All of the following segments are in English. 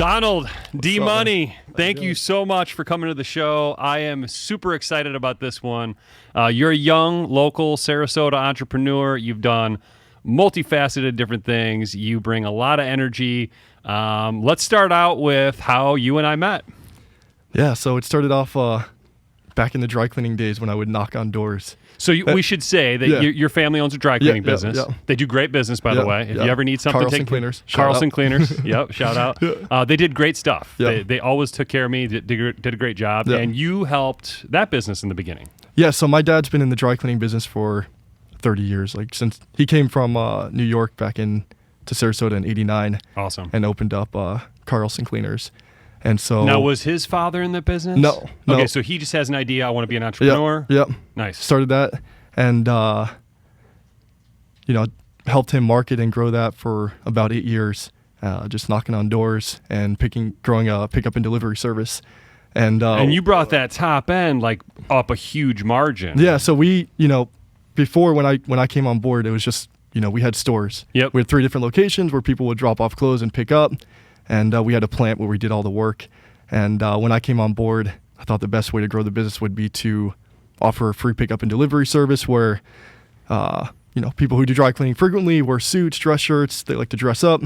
Donald, D-Money, thank you so much for coming to the show. I am super excited about this one. You're a young, local Sarasota entrepreneur. You've done multifaceted different things. You bring a lot of energy. Let's start out with how you and I met. Yeah, so it started off back in the dry cleaning days when I would knock on doors. So we should say that your family owns a dry cleaning business. Yeah. They do great business, by the way. If you ever need something, Carlson Cleaners. Carlson Cleaners. Yep, shout out. They did great stuff. Yep. They always took care of me, did a great job, and you helped that business in the beginning. Yeah, so my dad's been in the dry cleaning business for 30 years. Like since he came from New York back to Sarasota in '89. Awesome. And opened up Carlson Cleaners. And so now, was his father in the business? No. Okay, so he just has an idea. I want to be an entrepreneur. Yep. Nice. Started that, and helped him market and grow that for about 8 years. Just knocking on doors and growing a pickup and delivery service. And you brought that top end like up a huge margin. Yeah. So we, before when I came on board, it was just we had stores. Yep. We had 3 different locations where people would drop off clothes and pick up. And we had a plant where we did all the work. And when I came on board, I thought the best way to grow the business would be to offer a free pickup and delivery service where, people who do dry cleaning frequently wear suits, dress shirts, they like to dress up,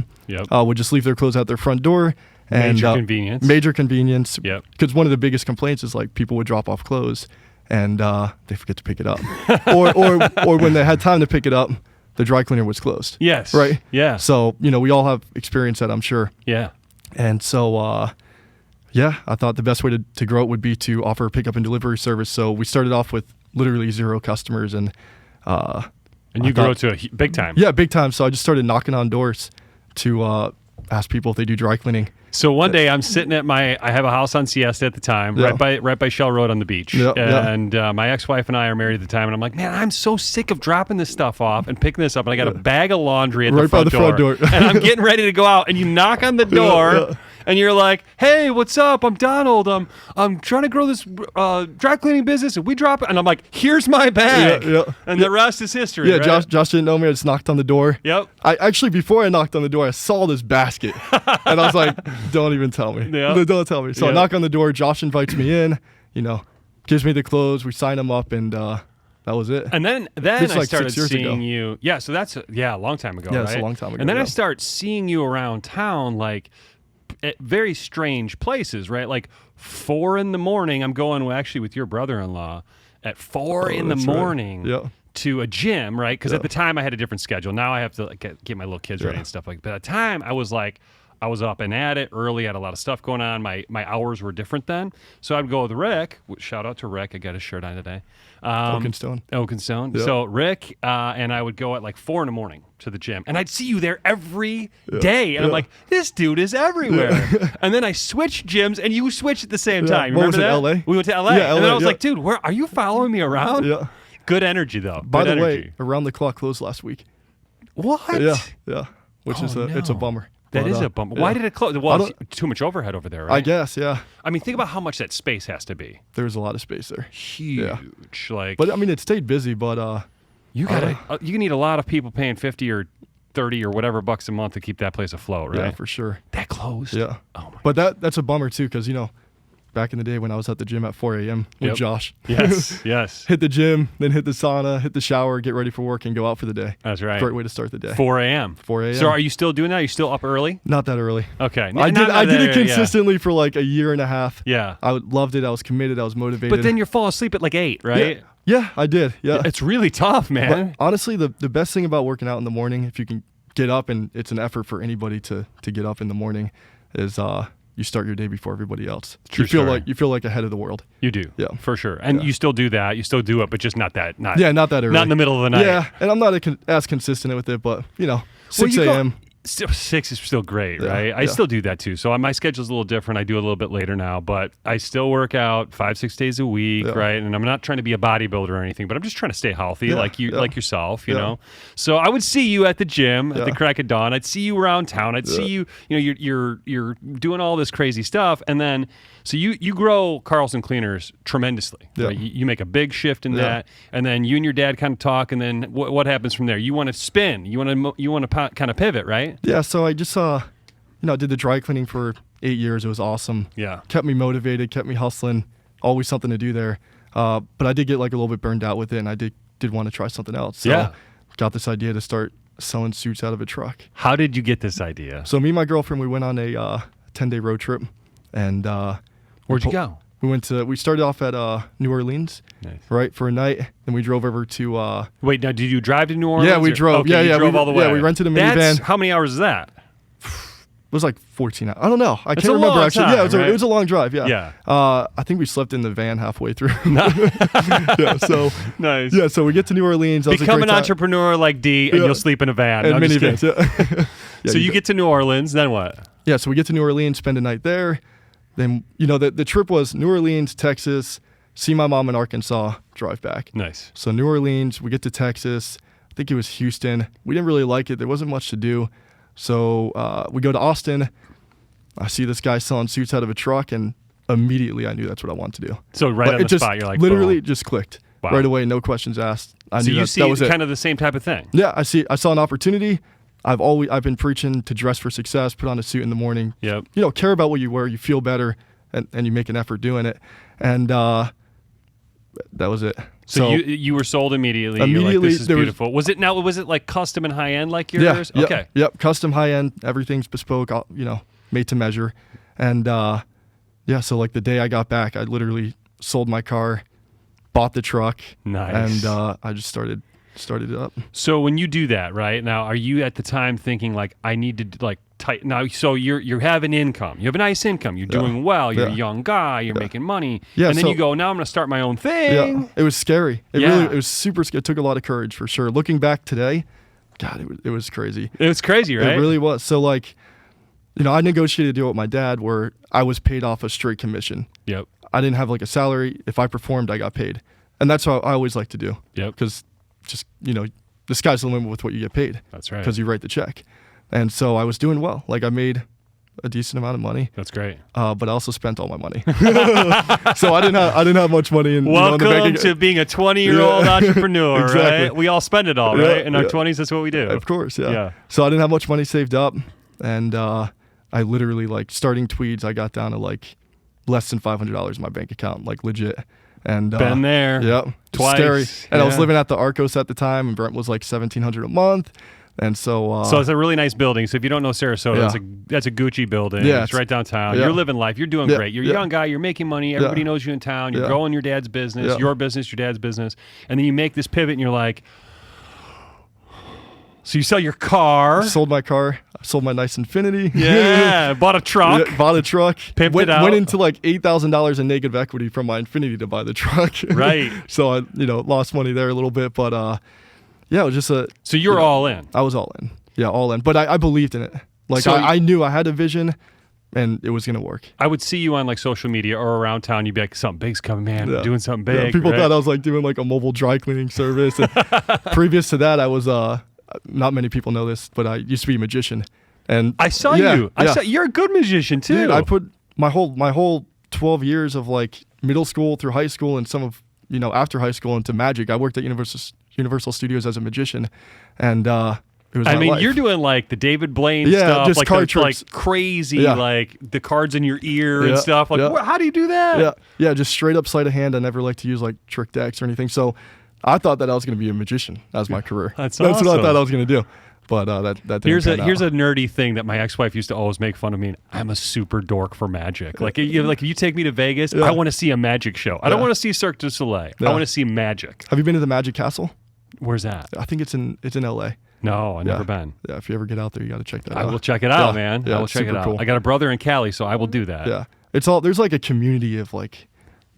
would just leave their clothes out their front door. And, major convenience. Major convenience. Yep. Because one of the biggest complaints is like people would drop off clothes and they forget to pick it up. or when they had time to pick it up, the dry cleaner was closed. Yes. Right? Yeah. So, we all have experienced that, I'm sure. Yeah. And so, I thought the best way to grow it would be to offer a pickup and delivery service. So we started off with literally 0 customers. And you grew to a big time. Yeah, big time. So I just started knocking on doors to ask people if they do dry cleaning. So one day I'm sitting at I have a house on Siesta at the time, right by Shell Road on the beach. And my ex-wife and I are married at the time. And I'm like, man, I'm so sick of dropping this stuff off and picking this up. And I got a bag of laundry at the front door. And I'm getting ready to go out. And you knock on the door and you're like, hey, what's up? I'm Donald. I'm trying to grow this dry cleaning business. And we drop it. And I'm like, here's my bag. And the rest is history. Yeah, right? Josh didn't know me. I just knocked on the door. Yep. Before I knocked on the door, I saw this basket. And I was like, don't even tell me. Yeah. Don't tell me. So I knock on the door. Josh invites me in, gives me the clothes. We sign them up, and that was it. And then I started seeing you. Yeah, so that's a long time ago, yeah, right? That's a long time ago. And then I start seeing you around town, like at very strange places, right? Like 4 a.m. I'm going actually with your brother-in-law at 4 a.m. to a gym, right? Because at the time I had a different schedule. Now I have to get my little kids ready and stuff like that. But at the time I was up and at it early, had a lot of stuff going on. My hours were different then. So I'd go with Rick. Shout out to Rick. I got his shirt on today. Oakenstone. Yep. So Rick and I would go at like 4 a.m. to the gym. And I'd see you there every day. And I'm like, this dude is everywhere. And then I switched gyms and you switched at the same time. You remember that? LA? We went to LA. Yeah, and then I was yeah. like, dude, where are you following me around? Yeah. Good energy, though. By the way, Around the Clock closed last week. What? Yeah. Which is it's a bummer. That is a bummer. Why did it close? Well, too much overhead over there, right? I guess, yeah. I mean, think about how much that space has to be. There's a lot of space there. Huge. Like, but I mean, it stayed busy. But you need a lot of people paying 50 or 30 or whatever bucks a month to keep that place afloat, right? Yeah, for sure. That closed. Yeah. Oh my. But that's a bummer too, because back in the day when I was at the gym at 4 a.m. with Josh. Yes. Hit the gym, then hit the sauna, hit the shower, get ready for work, and go out for the day. That's right. Great way to start the day. 4 a.m. 4 a.m. So are you still doing that? Are you still up early? Not that early. Okay. I did it consistently for like a year and a half. Yeah. I loved it. I was committed. I was motivated. But then you're falling asleep at like 8, right? Yeah, I did. Yeah. It's really tough, man. But honestly, the best thing about working out in the morning, if you can get up, and it's an effort for anybody to get up in the morning, is you start your day before everybody else. You feel like ahead of the world. You do. Yeah. For sure. And you still do that. You still do it, but just not that early. Not in the middle of the night. Yeah. And I'm not as consistent with it, but 6 a.m. 6 is still great, right? I still do that too. So my schedule's a little different. I do a little bit later now, but I still work out 5-6 days a week, right? And I'm not trying to be a bodybuilder or anything, but I'm just trying to stay healthy, like yourself, you know. So I would see you at the gym at the crack of dawn. I'd see you around town. I'd see you. You're doing all this crazy stuff, and then so you grow Carlson Cleaners tremendously. Yeah. Right? You make a big shift in that, and then you and your dad kind of talk, and then what happens from there? You want to spin. You want to kind of pivot, right? Yeah, so I just did the dry cleaning for 8 years. It was awesome. Yeah. Kept me motivated, kept me hustling, always something to do there. But I did get like a little bit burned out with it, and I did want to try something else. So got this idea to start selling suits out of a truck. How did you get this idea? So me and my girlfriend, we went on a 10-day road trip, and where'd you go? We started off at New Orleans, right, for a night. Then we drove over to. Wait, now did you drive to New Orleans? Yeah, we drove. Okay, you drove all the way. Yeah, we rented a minivan. How many hours is that? It was like 14 hours. I don't know. I can't remember long actually. time, Yeah, right? it was a long drive. Yeah. Yeah. I think we slept in the van halfway through. Yeah. So nice. Yeah. So we get to New Orleans. Become an entrepreneur like D, and you'll sleep in a van. And minivans. Yeah. So you get to New Orleans, then what? Yeah. So we get to New Orleans, spend a night there. Then the trip was New Orleans, Texas, see my mom in Arkansas, drive back. Nice. So New Orleans, we get to Texas. I think it was Houston. We didn't really like it. There wasn't much to do. So we go to Austin. I see this guy selling suits out of a truck, and immediately I knew that's what I wanted to do. So right on the spot, you're like, literally boom. Just clicked. Wow. Right away, no questions asked. I knew you see that was kind of the same type of thing. Yeah, I saw an opportunity. I've been preaching to dress for success, put on a suit in the morning. Yep. Care about what you wear, you feel better, and you make an effort doing it. And that was it. So you were sold immediately. You're like, this is beautiful. Was it like custom and high end like yours? Yeah. Okay. Yep. Custom, high end. Everything's bespoke. Made to measure. And so like the day I got back, I literally sold my car, bought the truck. Nice. And I just started it up. So when you do that, right now, are you at the time thinking like, I need to like tighten now? So you have an income, you have a nice income, you're doing well, you're a young guy, you're making money, and then you go, now I'm going to start my own thing. Yeah, it was scary. It was super scary. It took a lot of courage for sure. Looking back today, God, it was crazy. It was crazy, right? It really was. So like, I negotiated a deal with my dad where I was paid off a straight commission. Yep. I didn't have like a salary. If I performed, I got paid, and that's what I always like to do. Yep. Because just the sky's the limit with what you get paid. That's right. Because you write the check. And so I was doing well. Like I made a decent amount of money. That's great. But I also spent all my money. So I didn't have much money in Welcome the bank. to being a 20-year-old entrepreneur, exactly. right? We all spend it all, right? In our 20s, that's what we do. Of course, yeah. So I didn't have much money saved up, and I literally like starting Tweeds, I got down to like less than $500 in my bank account, like legit. And been there. Yep. Twice. Scary. And I was living at the Arcos at the time, and Brent was like $1,700 a month. And so it's a really nice building. So if you don't know Sarasota, that's a Gucci building. Yeah, it's right downtown. Yeah. You're living life. You're doing great. You're a young guy. You're making money. Everybody knows you in town. You're growing your dad's business, your business, your dad's business. And then you make this pivot and you're like, so you sell your car. Sold my car. Sold my nice Infiniti. Yeah. Bought a truck. Bought a truck. Pimped it out. Went into like $8,000 in negative equity from my Infiniti to buy the truck. Right. So I, lost money there a little bit, but yeah, it was just a... So you're all in. I was all in. Yeah, all in. But I believed in it. Like, so I knew I had a vision, and it was going to work. I would see you on, like, social media or around town. You'd be like, something big's coming, man. I'm doing something big. Yeah, people thought I was, like, doing, like, a mobile dry cleaning service. And previous to that, I was... not many people know this, but I used to be a magician. And I saw you. You're a good magician, too. Dude, I put my whole 12 years of, like, middle school through high school and some of, after high school into magic. I worked at Universal Studios as a magician, and it was life. You're doing like the David Blaine stuff, just like card tricks. Like crazy, like the cards in your ear and stuff. Like, how do you do that? Yeah, just straight up sleight of hand. I never like to use like trick decks or anything. So I thought that I was going to be a magician as my career. That's what awesome. I thought I was going to do. But that didn't here's pan a out. nerdy thing that my ex-wife used to always make fun of me. I'm a super dork for magic. Like if you take me to Vegas, I want to see a magic show. I don't want to see Cirque du Soleil. I want to see magic. Have you been to the Magic Castle? Where's that? I think it's in LA. No, I've never been. Yeah, if you ever get out there, you got to check that out. I will check it out, man. I will check it out. Cool. I got a brother in Cali, so I will do that. Yeah, there's like a community of like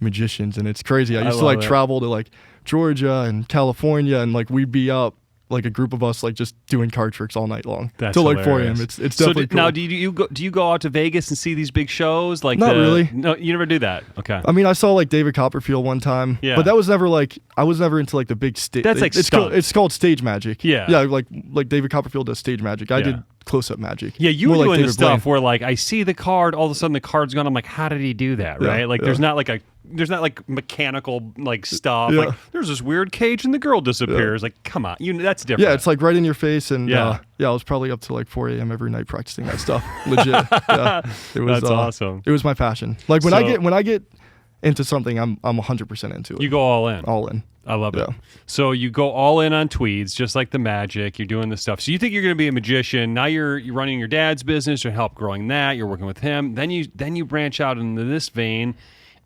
magicians, and it's crazy. I used to like travel to like Georgia and California, and like we'd be out like a group of us like just doing card tricks all night long till like 4 a.m. It's definitely cool. Now do you go out to Vegas and see these big shows? Like not really. No, you never do that. Okay. I mean, I saw like David Copperfield one time. Yeah. But that was never like I was never into like the big stage. That's like it's called stage magic. Yeah. Yeah. Like David Copperfield does stage magic. I did close up magic. Yeah, you were doing like the stuff where like I see the card, all of a sudden the card's gone. I'm like, how did he do that? Right? Like there's not like a there's not like mechanical like stuff. Yeah. Like there's this weird cage and the girl disappears. Like, come on, that's different. Yeah, it's like right in your face. And I was probably up to like 4 a.m. every night practicing that stuff. Legit. Yeah, it was. That's awesome. It was my passion. Like when I get into something, I'm 100% into it. You go all in. All in. I love it. So you go all in on Tweeds, just like the magic. You're doing this stuff. So you think you're going to be a magician. Now you're running your dad's business to help growing that. You're working with him. Then you branch out into this vein,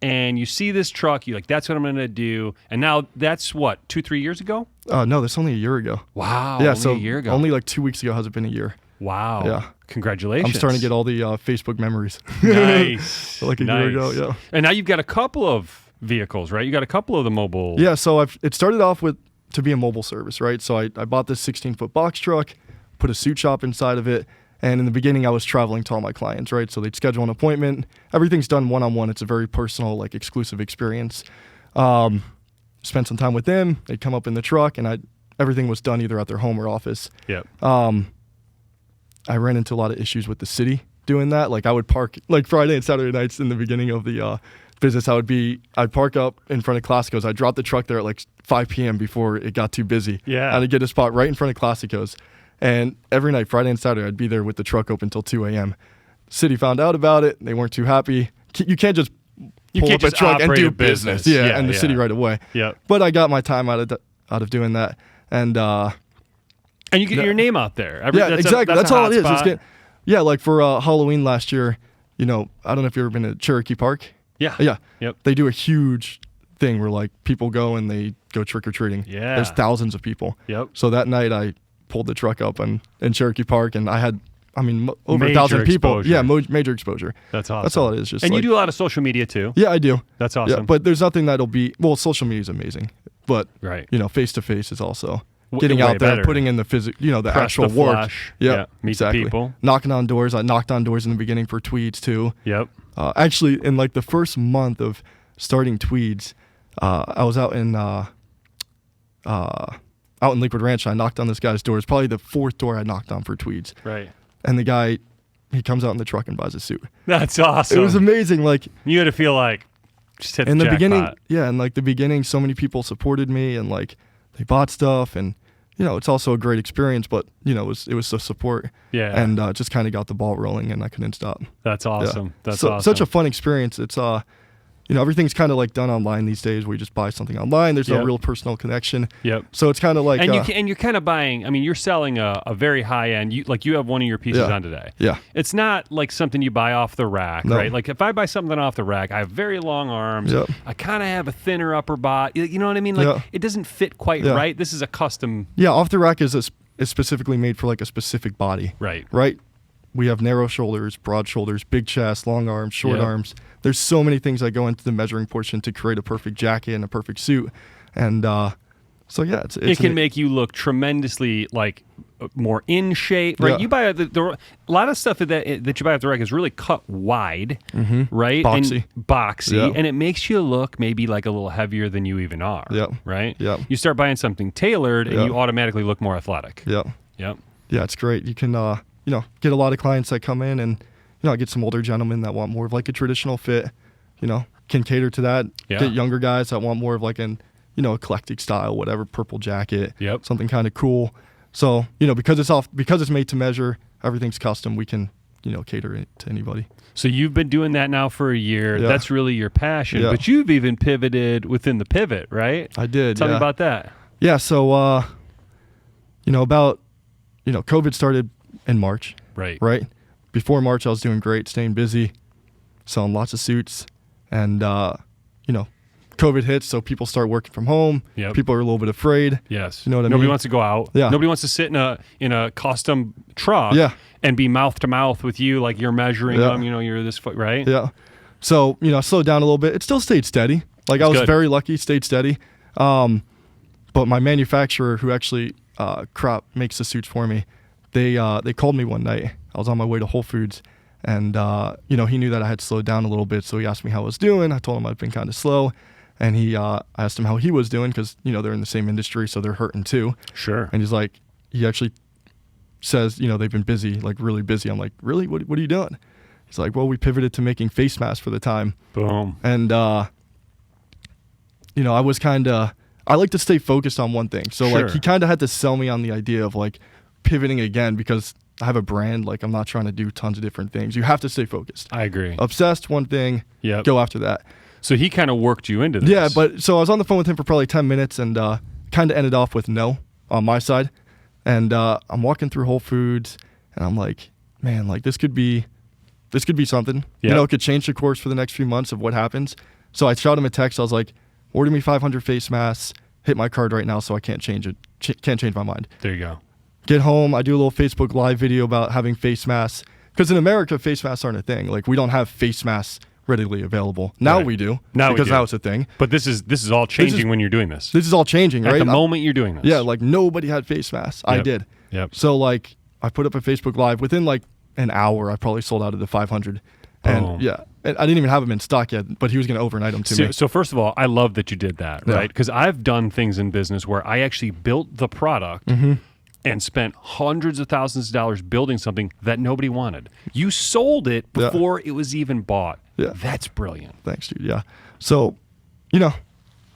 and you see this truck. You're like, that's what I'm going to do. And now that's what, 2-3 years ago? No, that's only a year ago. Wow. Yeah, only a year ago. Only like 2 weeks ago has it been a year. Wow. Yeah. Congratulations. I'm starting to get all the Facebook memories. Nice. Like a year ago, yeah. And now you've got a couple of vehicles, right? You got a couple of the mobile. Yeah, so it started off to be a mobile service, right? So I bought this 16-foot box truck, put a suit shop inside of it, and in the beginning I was traveling to all my clients, right? So they'd schedule an appointment. Everything's done one-on-one. It's a very personal, like exclusive experience. Spent some time with them. They'd come up in the truck, and everything was done either at their home or office. Yep. I ran into a lot of issues with the city doing that. Like I would park like Friday and Saturday nights in the beginning of the business. I'd park up in front of Classicos. I'd drop the truck there at like 5 p.m. before it got too busy. Yeah. I'd get a spot right in front of Classicos. And every night, Friday and Saturday, I'd be there with the truck open until 2 a.m. City found out about it. They weren't too happy. You can't just pull up a truck and do business. Yeah, and the city right away. Yeah. But I got my time out of doing that. And you get your name out there. Exactly. That's all it is. Spot. Like for Halloween last year, I don't know if you've ever been to Cherokee Park. Yeah. Yeah. Yep. They do a huge thing where like people go and they go trick-or-treating. Yeah. There's thousands of people. Yep. So that night I pulled the truck up in Cherokee Park, and I had, over major 1,000 people. exposure. Yeah, major exposure. That's awesome. That's all it is. Just and like, you do a lot of social media too. Yeah, I do. That's awesome. Yeah, but there's nothing that'll be, social media is amazing, but right. Face-to-face is also getting out there, better. Putting in the the Press actual the work. flesh. Yeah, Meet exactly. the people. Knocking on doors. I knocked on doors in the beginning for Tweeds too. Yep. Actually, in like the first month of starting Tweeds, I was out in Lakewood Ranch. And I knocked on this guy's door. It's probably the fourth door I knocked on for Tweeds. Right. And the guy, he comes out in the truck and buys a suit. That's awesome. It was amazing. Like you had to feel like just hit in the the beginning. jackpot. Yeah, in like the beginning, so many people supported me and like they bought stuff, and it's also a great experience. But it was the support. Yeah. And just kind of got the ball rolling, and I couldn't stop. That's awesome. Yeah. That's awesome. Such a fun experience. It's everything's kind of like done online these days. Where you just buy something online. There's no real personal connection. Yep. So it's kind of like and you're kind of buying. I mean, you're selling a very high end. You have one of your pieces on today. Yeah. It's not like something you buy off the rack, No. right? Like if I buy something off the rack, I have very long arms. Yep. I kind of have a thinner upper body. You know what I mean? Like it doesn't fit quite right. This is a custom. Yeah, off the rack is specifically made for like a specific body. Right. Right. We have narrow shoulders, broad shoulders, big chest, long arms, short arms. There's so many things that go into the measuring portion to create a perfect jacket and a perfect suit. And it can make you look tremendously like more in shape, right? Yeah. You buy a lot of stuff that you buy at the rack is really cut wide, right? Boxy. And boxy, and it makes you look maybe like a little heavier than you even are. Right. Yeah. You start buying something tailored, and you automatically look more athletic. Yeah. Yep. Yeah, it's great. You can get a lot of clients that come in, and I get some older gentlemen that want more of like a traditional fit. Can cater to that. Yeah. Get younger guys that want more of like an eclectic style, whatever, purple jacket. Yep. Something kind of cool. So because it's made to measure, everything's custom. We can cater it to anybody. So you've been doing that now for a year. Yeah. That's really your passion. Yeah. But you've even pivoted within the pivot, right? I did. Tell me about that. Yeah. So COVID started in March. Right. Right. Before March, I was doing great, staying busy, selling lots of suits, and COVID hits, so people start working from home. Yep. People are a little bit afraid. Yes. You know what I mean? Nobody wants to go out. Yeah. Nobody wants to sit in a custom truck and be mouth to mouth with you like you're measuring them, you're this foot, right? Yeah. So, I slowed down a little bit. It still stayed steady. Like I was very lucky, stayed steady. But my manufacturer who actually makes the suits for me, they called me one night. I was on my way to Whole Foods, and he knew that I had slowed down a little bit, so he asked me how I was doing. I told him I'd been kind of slow, and I asked him how he was doing because they're in the same industry, so they're hurting too. Sure. And he's like, he actually says they've been busy, like really busy. I'm like, really? What are you doing? He's like, well, we pivoted to making face masks for the time. Boom. And I was I like to stay focused on one thing. So Sure. like he kind of had to sell me on the idea of like pivoting again because I have a brand. Like I'm not trying to do tons of different things. You have to stay focused. I agree. Obsessed, one thing, go after that. So he kind of worked you into this. Yeah, but so I was on the phone with him for probably 10 minutes and kind of ended off with no on my side. And I'm walking through Whole Foods and I'm like, man, like this could be something. Yep. It could change the course for the next few months of what happens. So I shot him a text. I was like, order me 500 face masks, hit my card right now so I can't change it. Can't change my mind. There you go. Get home, I do a little Facebook Live video about having face masks. Because in America, face masks aren't a thing. Like we don't have face masks readily available. Now we do. Because now it's a thing. But this is all changing when you're doing this. This is all changing, right? At the moment you're doing this. Yeah, like nobody had face masks. I did. Yep. So like I put up a Facebook Live. Within like an hour, I probably sold out of the 500. And and I didn't even have them in stock yet, but he was going to overnight them to me. So first of all, I love that you did that, right? Because I've done things in business where I actually built the product and spent hundreds of thousands of dollars building something that nobody wanted. You sold it before it was even bought. Yeah. That's brilliant. Thanks, dude. Yeah. So,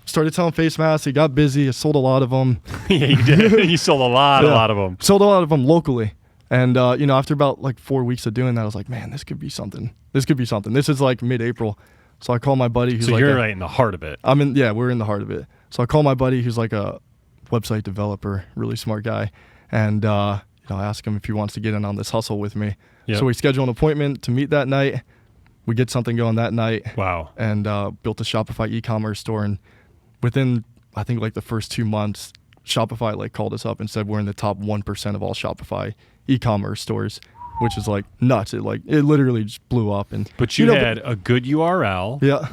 started selling face masks. He got busy. I sold a lot of them. Yeah, you did. You sold a lot of them. Sold a lot of them locally. And, after about like 4 weeks of doing that, I was like, man, this could be something. This is like mid-April. So I call my buddy who's So you're right in the heart of it. We're in the heart of it. So I call my buddy who's like a website developer, really smart guy. And, I ask him if he wants to get in on this hustle with me. Yep. So we schedule an appointment to meet that night. We get something going that night. Wow. And built a Shopify e-commerce store. And within, I think like the first 2 months, Shopify like called us up and said we're in the top 1% of all Shopify e-commerce stores, which is like nuts. It literally just blew up. But you had a good URL. Yeah.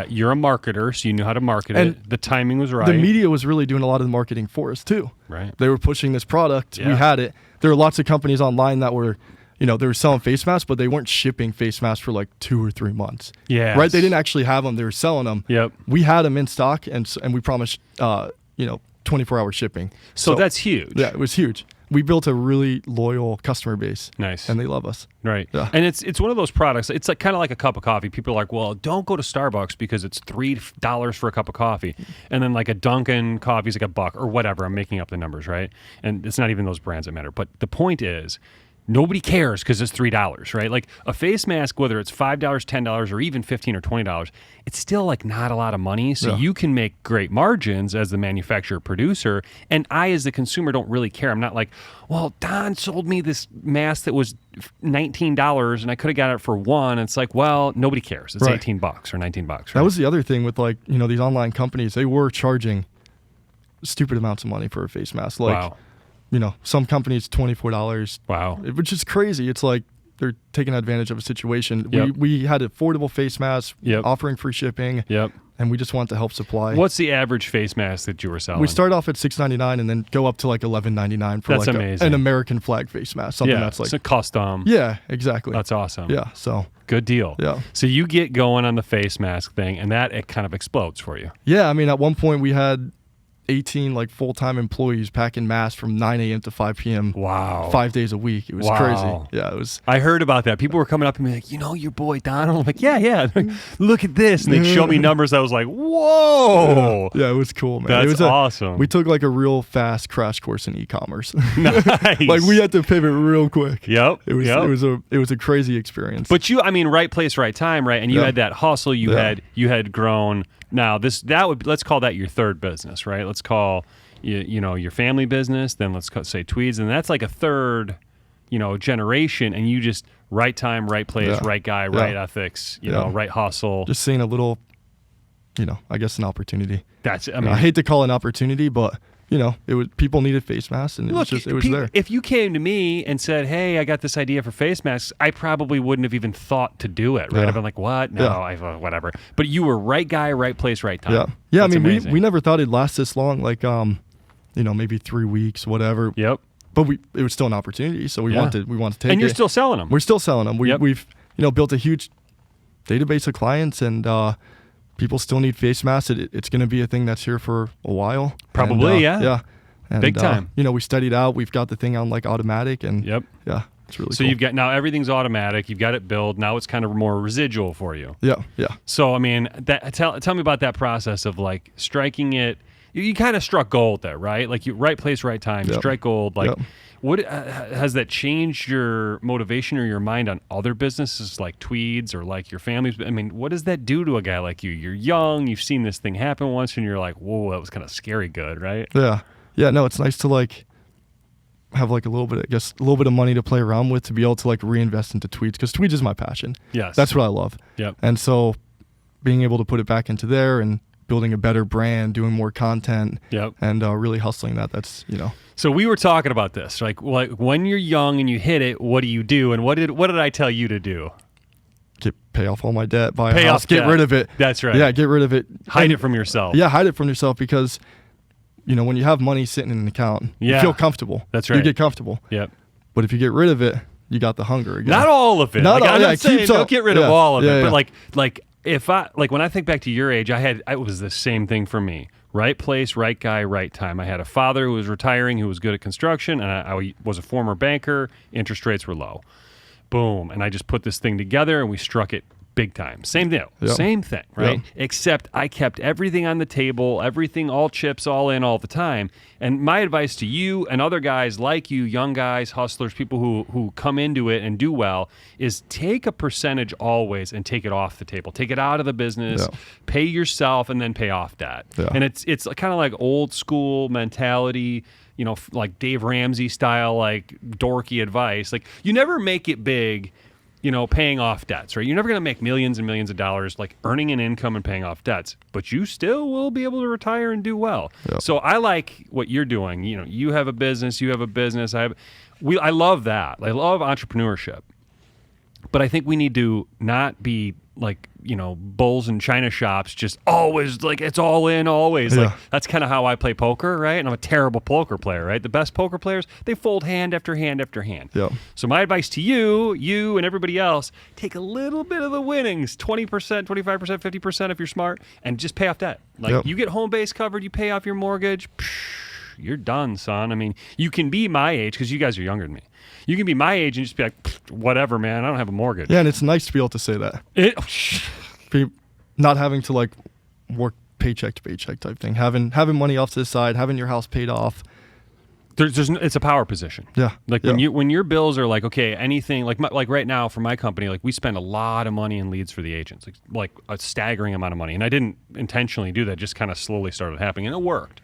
You're a marketer, so you knew how to market it. The timing was right. The media was really doing a lot of the marketing for us too. Right. They were pushing this product. Yeah. We had it. There were lots of companies online that were, they were selling face masks, but they weren't shipping face masks for like 2 or 3 months. Yeah. Right. They didn't actually have them. They were selling them. Yep. We had them in stock and we promised, 24-hour shipping. So that's huge. Yeah, it was huge. We built a really loyal customer base. Nice. And they love us. Right. Yeah. And it's one of those products. It's like kind of like a cup of coffee. People are like, well, don't go to Starbucks because it's $3 for a cup of coffee. And then like a Dunkin' coffee is like $1 or whatever. I'm making up the numbers, right? And it's not even those brands that matter. But the point is, nobody cares because it's $3, right? Like a face mask, whether it's $5, $10, or even $15 or $20, it's still like not a lot of money. So you can make great margins as the manufacturer producer. And I, as the consumer, don't really care. I'm not like, well, Don sold me this mask that was $19 and I could have got it for $1. It's like, well, nobody cares. It's $18 or $19. Right? That was the other thing with like, these online companies. They were charging stupid amounts of money for a face mask. Like, wow. Some companies $24. Wow. Which is crazy. It's like they're taking advantage of a situation. Yep. We had affordable face masks, Yep. offering free shipping. Yep. And we just want to help supply. What's the average face mask that you were selling? We start off at $6.99 and then go up to like $11.99 for That's like amazing. an American flag face mask. Something that's like it's a custom. Yeah, exactly. That's awesome. Yeah. So good deal. Yeah. So you get going on the face mask thing, and it kind of explodes for you. Yeah. I mean, at one point we had 18 like full-time employees packing masks from 9 a.m. to 5 p.m. Wow. 5 days a week. It was crazy. Yeah, it was. I heard about that. People were coming up and be like, your boy Donald. I'm like, yeah. Like, look at this. And they'd show me numbers. I was like, whoa. Yeah, it was cool, man. That's awesome. We took like a real fast crash course in e-commerce. Nice. Like we had to pivot real quick. Yep. It was a crazy experience. But right place, right time, right? And you had that hustle. You had grown. Now let's call that your third business, right? Let's call your family business. Then let's say Tweeds, and that's like a third, generation. And you just right time, right place, right guy, right ethics, right hustle. Just seeing a little, I guess an opportunity. I hate to call it an opportunity, but it was people needed face masks, and it was there. If you came to me and said, "Hey, I got this idea for face masks," I probably wouldn't have even thought to do it. Right? I've been like, "What? No, whatever." But you were right guy, right place, right time. Yeah. That's I mean, amazing. we never thought it'd last this long. Like, maybe 3 weeks, whatever. Yep. But it was still an opportunity, so we wanted to take it. And you're still selling them. We're still selling them. We've built a huge database of clients, and people still need face masks. It's going to be a thing that's here for a while. Probably, Yeah. And, big time. We studied out. We've got the thing on like automatic, and yeah. It's really so cool. you've got now everything's automatic. You've got it billed. Now it's kind of more residual for you. Yeah. So I mean, tell me about that process of like striking it. You kind of struck gold there, right? Like you right place, right time. You strike gold. Like, what has that changed your motivation or your mind on other businesses like Tweeds or like your family's? I mean, what does that do to a guy like you? You're young. You've seen this thing happen once, and you're like, whoa, that was kind of scary good, right? Yeah. No, it's nice to like have like a little bit of money to play around with to be able to like reinvest into Tweeds, because Tweeds is my passion. Yes, that's what I love. Yep. And so being able to put it back into there and building a better brand, doing more content, and really hustling that's So we were talking about this, like when you're young and you hit it, what do you do? And what did I tell you to do? Pay off all my debt, buy a house, get rid of it. That's right. Yeah, get rid of it. Hide it from yourself. Yeah, hide it from yourself, because when you have money sitting in an account, you feel comfortable. That's right. You get comfortable. Yep. But if you get rid of it, you got the hunger again. Not all of it. I'm not saying don't get rid of all of it, yeah. but like when I think back to your age, it was the same thing for me. Right place, right guy, right time. I had a father who was retiring, who was good at construction, and I was a former banker. Interest rates were low. Boom. And I just put this thing together, and we struck it big time. Same deal. Same thing, right? Except I kept everything on the table, everything, all chips, all in, all the time. And my advice to you and other guys like you, young guys, hustlers, people who come into it and do well, is take a percentage always and take it off the table. Take it out of the business, pay yourself, and then pay off debt. And it's kind of like old school mentality, like Dave Ramsey style, like dorky advice. Like, you never make it big, paying off debts, right? You're never going to make millions and millions of dollars, like earning an income and paying off debts, but you still will be able to retire and do well. So I like what you're doing. You have a business, I love that. I love entrepreneurship, but I think we need to not be like, bulls in china shops, just always like it's all in always. Like that's kind of how I play poker, right? And I'm a terrible poker player, right? The best poker players, they fold hand after hand after hand. So my advice to you and everybody else, take a little bit of the winnings, 20%, 25%, 50% if you're smart, and just pay off debt. Like you get home base covered, you pay off your mortgage, you're done, son. I mean, you can be my age, because you guys are younger than me. You can be my age and just be like, whatever, man, I don't have a mortgage. Yeah, and it's nice to be able to say that. Not having to like work paycheck to paycheck type thing. Having money off to the side, having your house paid off. It's a power position. Like when your bills are like, okay, anything like right now for my company, like we spend a lot of money in leads for the agents, like a staggering amount of money. And I didn't intentionally do that, just kind of slowly started happening, and it worked.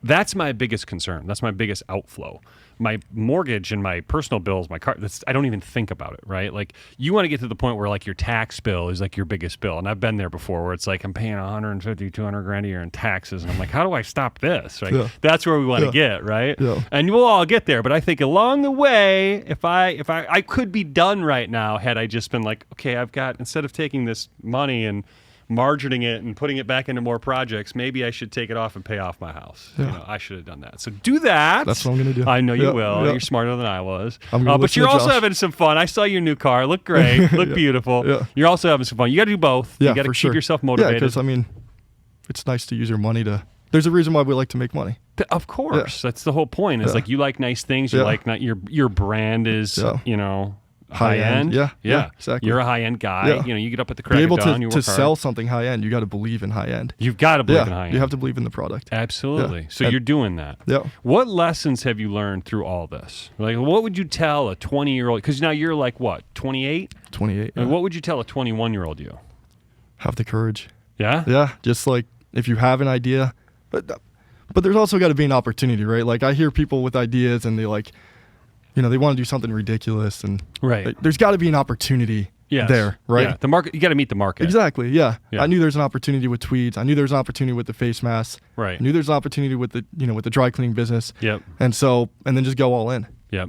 That's my biggest concern. That's my biggest outflow. My mortgage and my personal bills, my car, I don't even think about it, right? Like, you want to get to the point where like your tax bill is like your biggest bill. And I've been there before, where it's like I'm paying 150, 200 grand a year in taxes. And I'm like, how do I stop this? Right? That's where we want to get, right? And we'll all get there. But I think along the way, if I could be done right now had I just been like, okay, I've got, instead of taking this money and margining it and putting it back into more projects, maybe I should take it off and pay off my house. I should have done that. So do that. That's what I'm going to do. I know you will. You're smarter than I was. But you're also having some fun. I saw your new car. Look great. Look beautiful. You're also having some fun. You got to do both. You got to keep yourself motivated. Yeah, because it's nice to use your money to. There's a reason why we like to make money. Of course, that's the whole point. Is like you like nice things. You like not your brand is high end. Yeah, exactly. You're a high end guy. You get up at the crack of dawn. You work hard. To sell something high end, you got to believe in high end. You've got to believe in high end. You have to believe in the product. Absolutely. So you're doing that. What lessons have you learned through all this? Like, what would you tell a 20-year-old? Because now you're like what, 28? 28. And what would you tell a 21-year-old you? Have the courage. Yeah. Yeah. Just like if you have an idea, but there's also got to be an opportunity, right? Like I hear people with ideas and they like. They want to do something ridiculous, and there's got to be an opportunity there, right? Yeah. The market, you got to meet the market. Exactly. Yeah. I knew there's an opportunity with Tweeds. I knew there's an opportunity with the face masks. Right. I knew there's an opportunity with the with the dry cleaning business. And then just go all in. Yeah.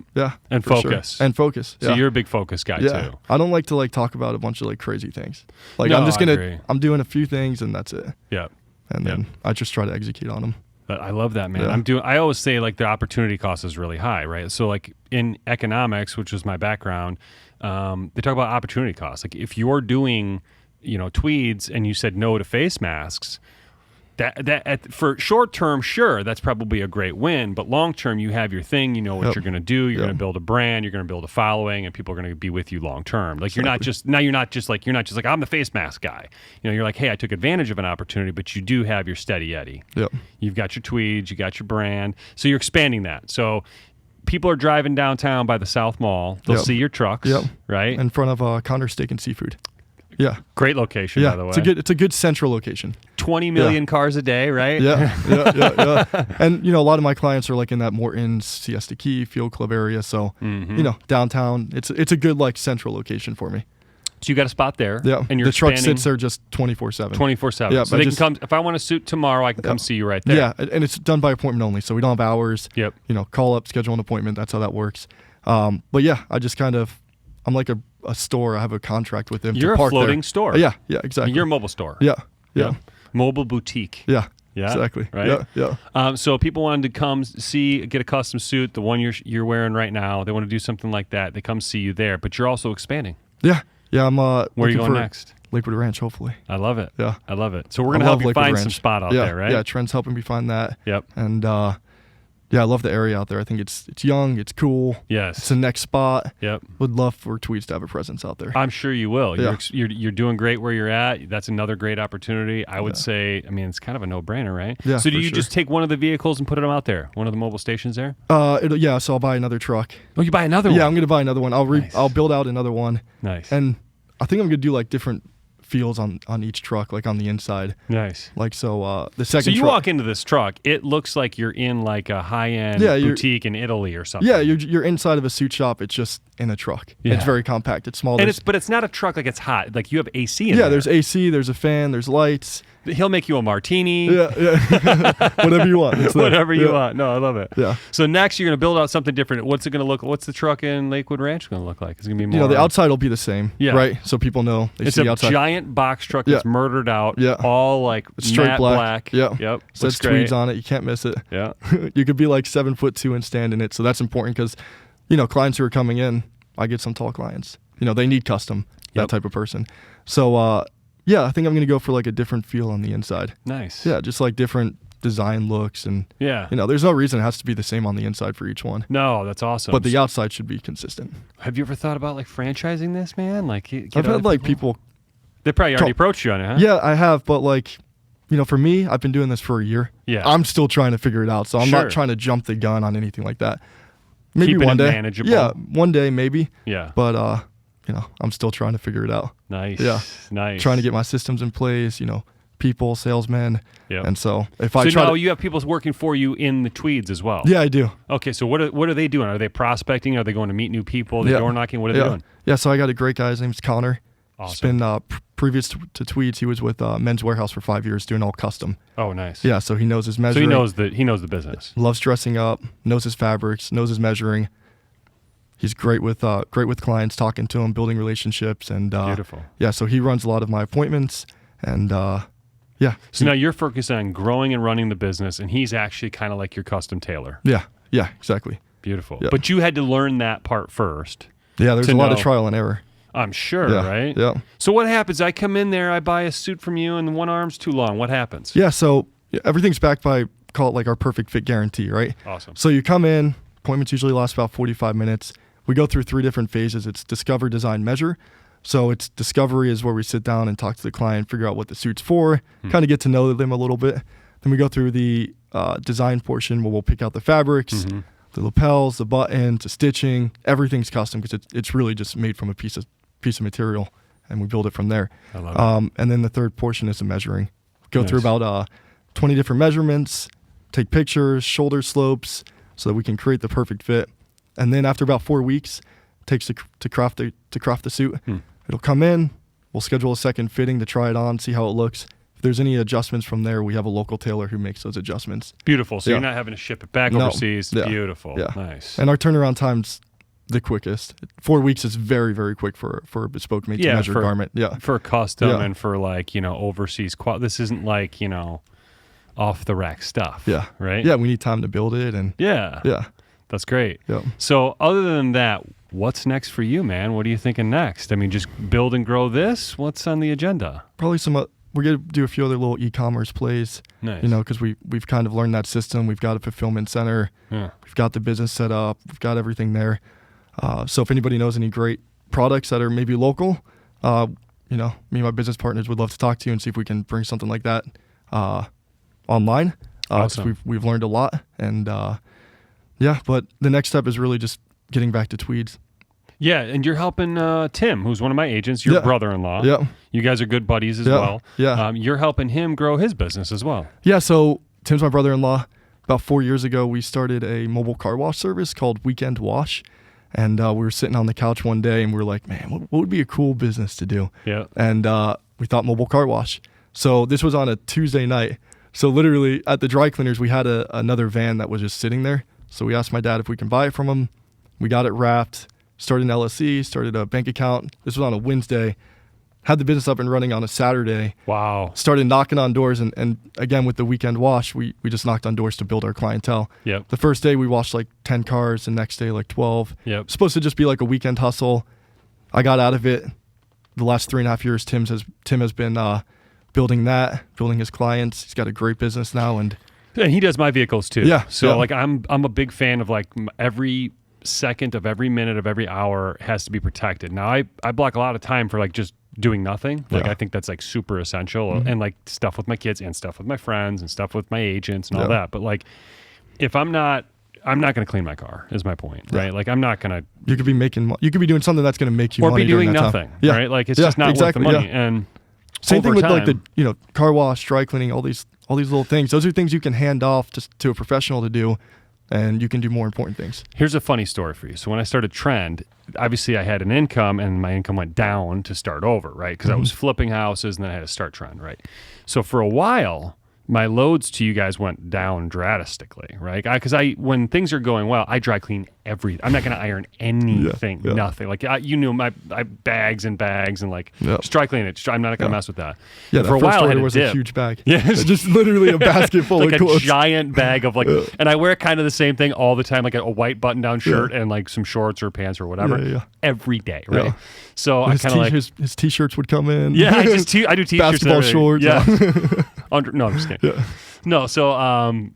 And focus. Sure. And focus. So you're a big focus guy too. I don't like to like talk about a bunch of like crazy things. Like I'm doing a few things and that's it. And then I just try to execute on them. I love that, man. I always say like the opportunity cost is really high, right? So like in economics, which is my background, they talk about opportunity costs. Like if you're doing, Tweeds and you said no to face masks, For short term, sure, that's probably a great win. But long term, you have your thing. You know what you're going to do. You're going to build a brand. You're going to build a following, and people are going to be with you long term. Like you're not just like I'm the face mask guy. You know, you're like, hey, I took advantage of an opportunity, but you do have your steady Eddie. Yep. You've got your Tweeds. You got your brand. So you're expanding that. So people are driving downtown by the South Mall. They'll see your trucks, right? In front of Counter Steak and Seafood. Yeah. Great location, by the way. It's a good central location. 20 million cars a day, right? Yeah. And, you know, a lot of my clients are like in that Morton's, Siesta Key, Field Club area. So, you know, downtown, it's a good like central location for me. So you got a spot there. Yeah. And you're the truck sits there just 24/7. 24/7. Yeah, so they can come, if I want a suit tomorrow, I can come see you right there. Yeah. And it's done by appointment only. So we don't have hours. Yep. You know, call up, schedule an appointment. That's how that works. But yeah, I just I'm like a store. I have a contract with them. You're to park a floating there. store. Yeah, exactly. You're a mobile store. Yeah. Mobile boutique. Yeah, Yeah, exactly. Right. Yeah. So people wanted to come get a custom suit, the one you're wearing right now. They want to do something like that. They come see you there, but you're also expanding. Yeah. I'm. Where are you going next? Lakewood Ranch, hopefully. I love it. Yeah, I love it. So we're gonna help you find some spot out there, right? Yeah, Trent's helping me find that. Yep. And yeah, I love the area out there. I think it's young, it's cool. Yes. It's the next spot. Yep. Would love for Tweeds to have a presence out there. I'm sure you will. Yeah. You're doing great where you're at. That's another great opportunity. I would say, I mean, it's kind of a no-brainer, right? Yeah. So do you just take one of the vehicles and put them out there? One of the mobile stations there? Yeah, so I'll buy another truck. Oh, you buy another one? Yeah, I'm going to buy another one. Nice. I'll build out another one. Nice. And I think I'm going to do like different feels on each truck, like on the inside. Nice. Like so the second So you truck, walk into this truck, it looks like you're in like a high-end boutique in Italy or something. Yeah, you're inside of a suit shop. It's just in a truck. Yeah. It's very compact. It's small. But it's not a truck like it's hot. Like you have AC in there. Yeah, there's AC, there's a fan, there's lights. He'll make you a martini. Yeah. Whatever you want. Whatever you want. No, I love it. Yeah. So next you're going to build out something different. What's it going to look? What's the truck in Lakewood Ranch going to look like? It's going to be more. You know, the outside will be the same. Yeah. Right. So people know it's see a the outside. giant box truck that's murdered out. Yeah. All like straight matte black. Yeah. Yep. Says Tweeds on it. You can't miss it. Yeah. You could be like 7'2" and stand in it. So that's important because, you know, clients who are coming in, I get some tall clients. You know, they need custom. That type of person. So yeah, I think I'm going to go for like a different feel on the inside. Nice. Yeah, just like different design looks and you know, there's no reason it has to be the same on the inside for each one. No, that's awesome. But the outside should be consistent. Have you ever thought about like franchising this, man? Like I've had like people they probably already approached you on it, huh? Yeah, I have, but like, you know, for me, I've been doing this for a year. Yeah. I'm still trying to figure it out, so I'm not trying to jump the gun on anything like that. Maybe Keeping one day. Manageable. Yeah, one day maybe. Yeah. But you know, I'm still trying to figure it out. Nice. Yeah. Nice. Trying to get my systems in place, you know, people, salesmen. Yeah. And so now you have people working for you in the Tweeds as well. Yeah, I do. Okay, so what are they doing? Are they prospecting? Are they going to meet new people? Are they door knocking? What are they doing? Yeah, so I got a great guy. His name's Connor. Awesome. He's been previous to Tweeds, he was with Men's Warehouse for 5 years doing all custom. Oh, nice. Yeah, so he knows his measuring. So he knows the business. Loves dressing up, knows his fabrics, knows his measuring. He's great with clients, talking to them, building relationships, and beautiful. Yeah, so he runs a lot of my appointments, and yeah. So now you're focused on growing and running the business, and he's actually kind of like your custom tailor. Yeah, exactly. Beautiful. Yeah. But you had to learn that part first. Yeah, there's a lot of trial and error. I'm sure, right? Yeah. So what happens? I come in there, I buy a suit from you, and one arm's too long. What happens? Yeah, so everything's backed by, call it like our perfect fit guarantee, right? Awesome. So you come in, appointments usually last about 45 minutes. We go through 3 different phases. It's discover, design, measure. So it's discovery is where we sit down and talk to the client, figure out what the suit's for, kind of get to know them a little bit. Then we go through the design portion where we'll pick out the fabrics, the lapels, the buttons, the stitching. Everything's custom because it's really just made from a piece of material, and we build it from there. I love it. And then the third portion is the measuring. Go through about 20 different measurements, take pictures, shoulder slopes, so that we can create the perfect fit. And then after about 4 weeks, it takes to craft the suit. It'll come in. We'll schedule a second fitting to try it on, see how it looks. If there's any adjustments from there, we have a local tailor who makes those adjustments. Beautiful. So you're not having to ship it back overseas. Yeah. Beautiful. Yeah. Nice. And our turnaround time's the quickest. 4 weeks is very, very quick for a bespoke made to measure garment. Yeah. For custom and for like, you know, overseas this isn't like, you know, off the rack stuff. Yeah. Right? Yeah, we need time to build it and Yeah. That's great. Yeah. So other than that, what's next for you, man? What are you thinking next? I mean, just build and grow this? What's on the agenda? Probably some we're gonna do a few other little e-commerce plays. Nice. You know, because we've kind of learned that system. We've got a fulfillment center. Yeah. We've got the business set up. We've got everything there. So if anybody knows any great products that are maybe local, you know, me and my business partners would love to talk to you and see if we can bring something like that online. Awesome. We've learned a lot, and yeah. But the next step is really just getting back to Tweeds. Yeah, and you're helping Tim, who's one of my agents, your brother-in-law. Yeah. You guys are good buddies as well. Yeah. You're helping him grow his business as well. Yeah, so Tim's my brother-in-law. About 4 years ago, we started a mobile car wash service called Weekend Wash. And we were sitting on the couch one day, and we were like, man, what would be a cool business to do? Yeah. And we thought mobile car wash. So this was on a Tuesday night. So literally at the dry cleaners, we had another van that was just sitting there. So we asked my dad if we can buy it from him. We got it wrapped. Started an LLC, started a bank account. This was on a Wednesday. Had the business up and running on a Saturday. Wow. Started knocking on doors. And again, with the Weekend Wash, we just knocked on doors to build our clientele. Yep. The first day we washed like 10 cars. The next day like 12. Yep. Supposed to just be like a weekend hustle. I got out of it. The last 3.5 years, Tim has been building his clients. He's got a great business now. And he does my vehicles too. Yeah. So yeah. like I'm a big fan of like every second of every minute of every hour has to be protected. Now I block a lot of time for like just doing nothing. Like I think that's like super essential, and like stuff with my kids and stuff with my friends and stuff with my agents and all that. But like if I'm not going to clean my car is my point, right? Like I'm not going to. You could be doing something that's going to make you or money be doing during that nothing, time. Yeah. right? Like it's just not exactly, worth the money. And same thing with time, like the car wash, dry cleaning, all these little things. Those are things you can hand off to a professional to do. And you can do more important things. Here's a funny story for you. So when I started Trend, obviously I had an income, and my income went down to start over, right? Because I was flipping houses, and then I had to start Trend, right? So for a while, my loads to you guys went down drastically, right? Because when things are going well, I dry clean everything. I'm not going to iron anything, nothing. Like my bags and bags, and like just dry clean it. I'm not going to mess with that. Yeah, for a while I had a huge bag. Yeah, just literally a basket full like of clothes. Like a giant bag of like, and I wear kind of the same thing all the time, like a white button-down shirt and like some shorts or pants or whatever, every day, right? Yeah. So I kind of like his t-shirts would come in. Yeah, I do t-shirts. Basketball shorts. Yeah. No, I'm just kidding. Yeah. No, so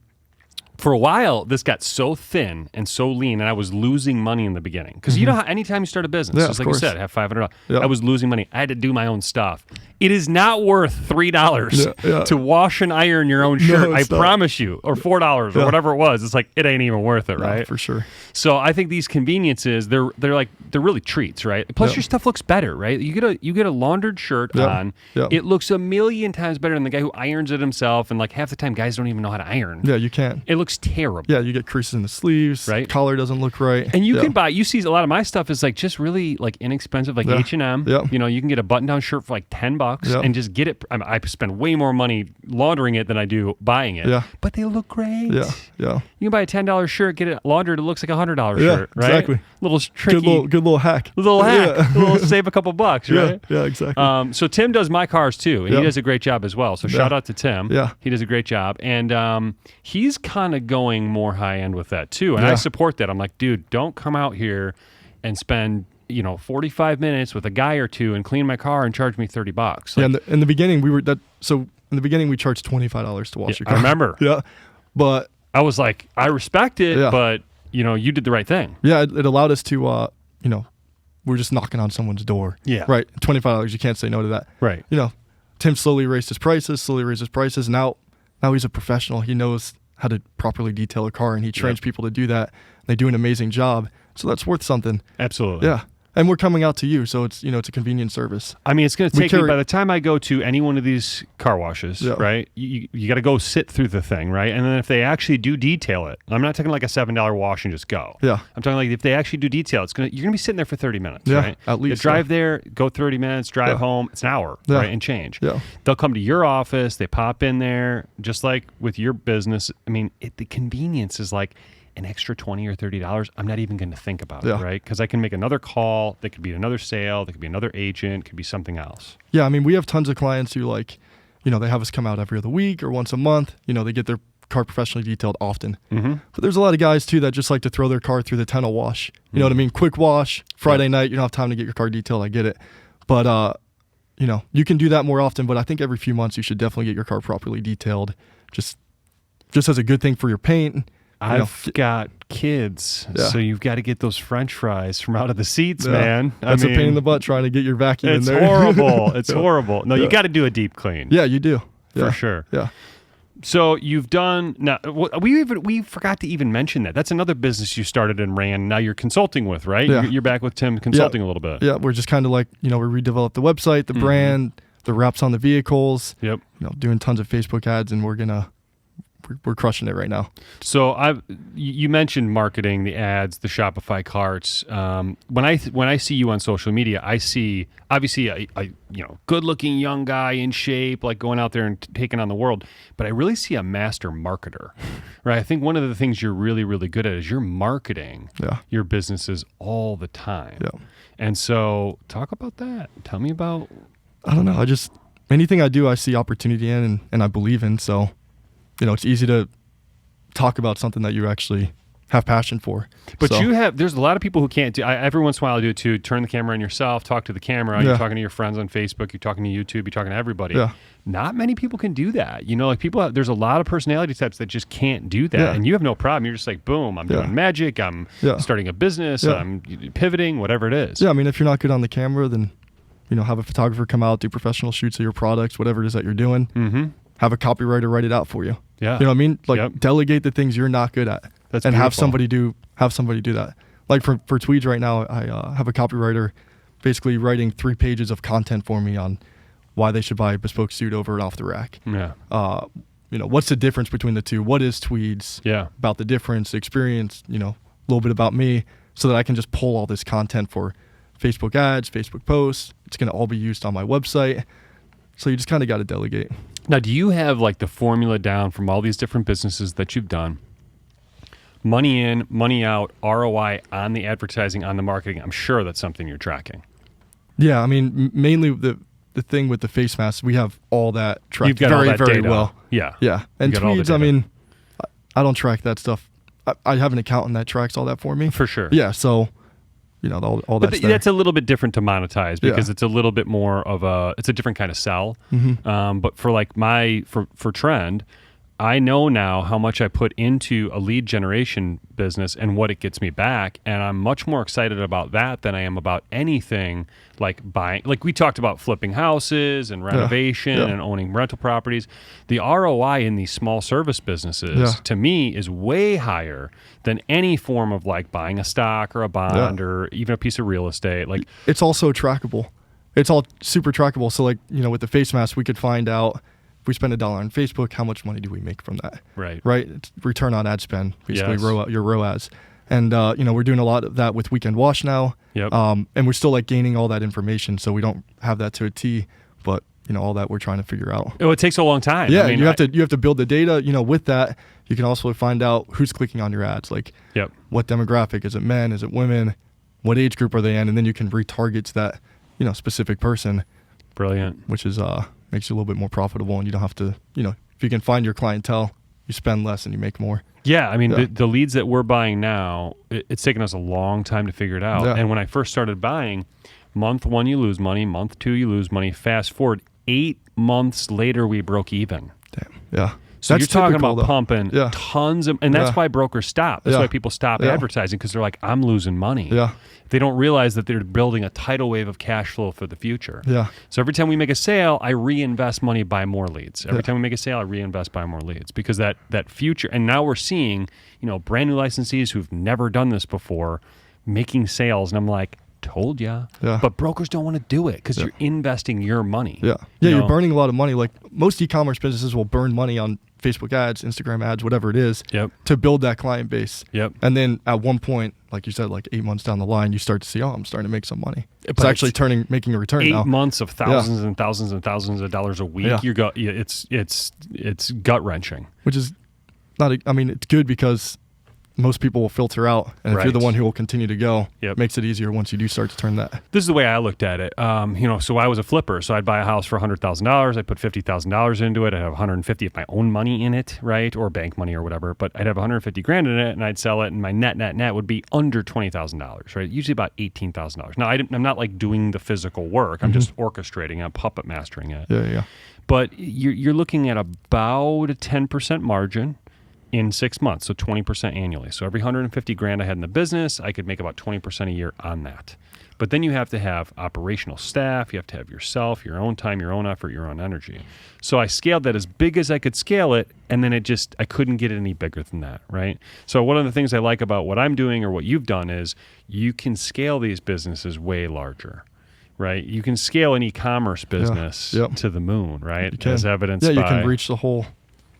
for a while, this got so thin and so lean, and I was losing money in the beginning. Because you know how anytime you start a business, just like you said, have $500, I was losing money. I had to do my own stuff. It is not worth $3 to wash and iron your own shirt. I promise you, or $4 or whatever it was. It's like it ain't even worth it, right? For sure. So I think these conveniences, they're really treats, right? Plus your stuff looks better, right? You get a laundered shirt on. It looks a million times better than the guy who irons it himself. And like half the time, guys don't even know how to iron. Yeah, you can't. It looks terrible. Yeah, you get creases in the sleeves. Right. Collar doesn't look right. And you can buy. You see a lot of my stuff is like just really like inexpensive, like H&M. Yeah. You know, you can get a button-down shirt for like $10 and just get it. I spend way more money laundering it than I do buying it. Yeah. But they look great. Yeah. Yeah. You can buy a $10 shirt, get it laundered. It looks like a $100 shirt, right? Exactly. Little tricky. Good little hack. Little hack. Little save a couple bucks, right? Yeah, exactly. So Tim does my cars too, and he does a great job as well. So shout out to Tim. Yeah. He does a great job. And he's kind of going more high end with that too. And I support that. I'm like, dude, don't come out here and spend 45 minutes with a guy or two and clean my car and charge me $30. Like, yeah, in the beginning we charged $25 to wash your car. I remember. Yeah. But I was like, I respect it, but you did the right thing. Yeah, it allowed us to we're just knocking on someone's door. Yeah. Right. $25, you can't say no to that. Right. Tim slowly raised his prices. Now he's a professional. He knows how to properly detail a car, and he trains people to do that. They do an amazing job. So that's worth something. Absolutely. Yeah. And we're coming out to you, so it's it's a convenient service. I mean, it's going to take me, by the time I go to any one of these car washes, right, you got to go sit through the thing, right? And then if they actually do detail it, I'm not talking like a $7 wash and just go. Yeah. I'm talking like if they actually do detail, you're going to be sitting there for 30 minutes, right? At least. You drive there, go 30 minutes, drive home, it's an hour, right, and change. Yeah. They'll come to your office, they pop in there, just like with your business. I mean, the convenience is like an extra $20 or $30, I'm not even going to think about it, right? Because I can make another call. That could be another sale. That could be another agent. Could be something else. Yeah, I mean, we have tons of clients who they have us come out every other week or once a month. They get their car professionally detailed often. Mm-hmm. But there's a lot of guys too that just like to throw their car through the tunnel wash. You know what I mean? Quick wash, Friday night. You don't have time to get your car detailed. I get it. But you can do that more often, but I think every few months you should definitely get your car properly detailed. Just as a good thing for your paint. I've got kids, so you've got to get those French fries from out of the seats, man. That's a pain in the butt trying to get your vacuum in there. It's horrible. It's horrible. No, you got to do a deep clean. Yeah, you do. For sure. Yeah. So you've done now. We forgot to even mention that. That's another business you started and ran. Now you're consulting with, right? Yeah. You're back with Tim consulting a little bit. Yeah, we're just kind of like we redeveloped the website, the brand, the wraps on the vehicles. Yep. Doing tons of Facebook ads, and we're crushing it right now. So you mentioned marketing, the ads, the Shopify carts. When I see you on social media, I see obviously a good-looking young guy in shape, like going out there and taking on the world. But I really see a master marketer, right? I think one of the things you're really, really good at is you're marketing your businesses all the time. Yeah. And so talk about that. Tell me about. I don't know. Anything I do, I see opportunity in and I believe in. So. It's easy to talk about something that you actually have passion for. But there's a lot of people who can't do, every once in a while I do it too, turn the camera on yourself, talk to the camera, you're talking to your friends on Facebook, you're talking to YouTube, you're talking to everybody. Yeah. Not many people can do that. There's a lot of personality types that just can't do that. Yeah. And you have no problem. You're just like, boom, I'm doing magic, I'm starting a business, I'm pivoting, whatever it is. Yeah, if you're not good on the camera, then, have a photographer come out, do professional shoots of your products, whatever it is that you're doing. Mm-hmm. Have a copywriter write it out for you. Yeah. You know what I mean? Like delegate the things you're not good at. That's and beautiful. have somebody do that. Like for Tweeds right now, I have a copywriter basically writing 3 pages of content for me on why they should buy a bespoke suit over and off the rack. Yeah. What's the difference between the two? What is Tweeds? Yeah. About the difference, experience, a little bit about me so that I can just pull all this content for Facebook ads, Facebook posts. It's going to all be used on my website. So you just kind of got to delegate. Now, do you have like the formula down from all these different businesses that you've done? Money in, money out, ROI on the advertising, on the marketing. I'm sure that's something you're tracking. Yeah, mainly the thing with the face masks, we have all that tracked You've got very, all that very data. well. Yeah. Yeah. And Tweeds, I don't track that stuff. I have an accountant that tracks all that for me. For sure. Yeah, so all that's there. That's a little bit different to monetize because it's a little bit more of it's a different kind of sell. Mm-hmm. But for like for Trend, I know now how much I put into a lead generation business and what it gets me back. And I'm much more excited about that than I am about anything like buying. Like we talked about flipping houses and renovation and owning rental properties. The ROI in these small service businesses to me is way higher than any form of like buying a stock or a bond or even a piece of real estate. Like it's also trackable. It's all super trackable. So like, with the face mask, we could find out if we spend $1 on Facebook, how much money do we make from that? Right. It's return on ad spend, basically your ROAS. And, we're doing a lot of that with Weekend Wash now. Yep. And we're still like gaining all that information. So we don't have that to a T, but all that we're trying to figure out. Oh, it takes a long time. Yeah. You have to build the data, with that. You can also find out who's clicking on your ads. Like what demographic, is it men? Is it women? What age group are they in? And then you can retarget to that, specific person. Brilliant. Which is, makes you a little bit more profitable, and you don't have to, if you can find your clientele, you spend less and you make more. Yeah, the leads that we're buying now, it's taken us a long time to figure it out. Yeah. And when I first started buying, month 1 you lose money, month 2 you lose money. Fast forward 8 months later, we broke even. Damn. Yeah. So That's you're talking typical, about pumping tons of, and that's why brokers stop. That's why people stop advertising, because they're like, I'm losing money. Yeah. They don't realize that they're building a tidal wave of cash flow for the future. Yeah. So every time we make a sale, I reinvest money, buy more leads. Every time we make a sale, I reinvest, buy more leads, because that future. And now we're seeing, brand new licensees who've never done this before making sales, and I'm like, told ya. Yeah. But brokers don't want to do it because you're investing your money. Yeah. Yeah. You're burning a lot of money. Like most e-commerce businesses will burn money on Facebook ads, Instagram ads, whatever it is, to build that client base. Yep. And then at one point, like you said, like 8 months down the line, you start to see, I'm starting to make some money. It's actually making a return 8 now. 8 months of thousands and thousands and thousands of dollars a week. Yeah. It's gut wrenching. Which is not. It's good because most people will filter out. And if you're the one who will continue to go, it makes it easier once you do start to turn that. This is the way I looked at it. So I was a flipper. So I'd buy a house for $100,000. I'd put $50,000 into it. I'd have 150 of my own money in it, right? Or bank money or whatever. But I'd have 150 grand in it and I'd sell it and my net would be under $20,000, right? Usually about $18,000. Now, I'm not like doing the physical work. I'm just orchestrating. I'm puppet mastering it. Yeah. But you're looking at about a 10% margin in 6 months, so 20% annually. So every 150 grand I had in the business, I could make about 20% a year on that. But then you have to have operational staff, you have to have yourself, your own time, your own effort, your own energy. So I scaled that as big as I could scale it, and then I couldn't get it any bigger than that, right? So one of the things I like about what I'm doing or what you've done is you can scale these businesses way larger. Right, you can scale an e-commerce business to the moon, right? As evidenced by you can reach the whole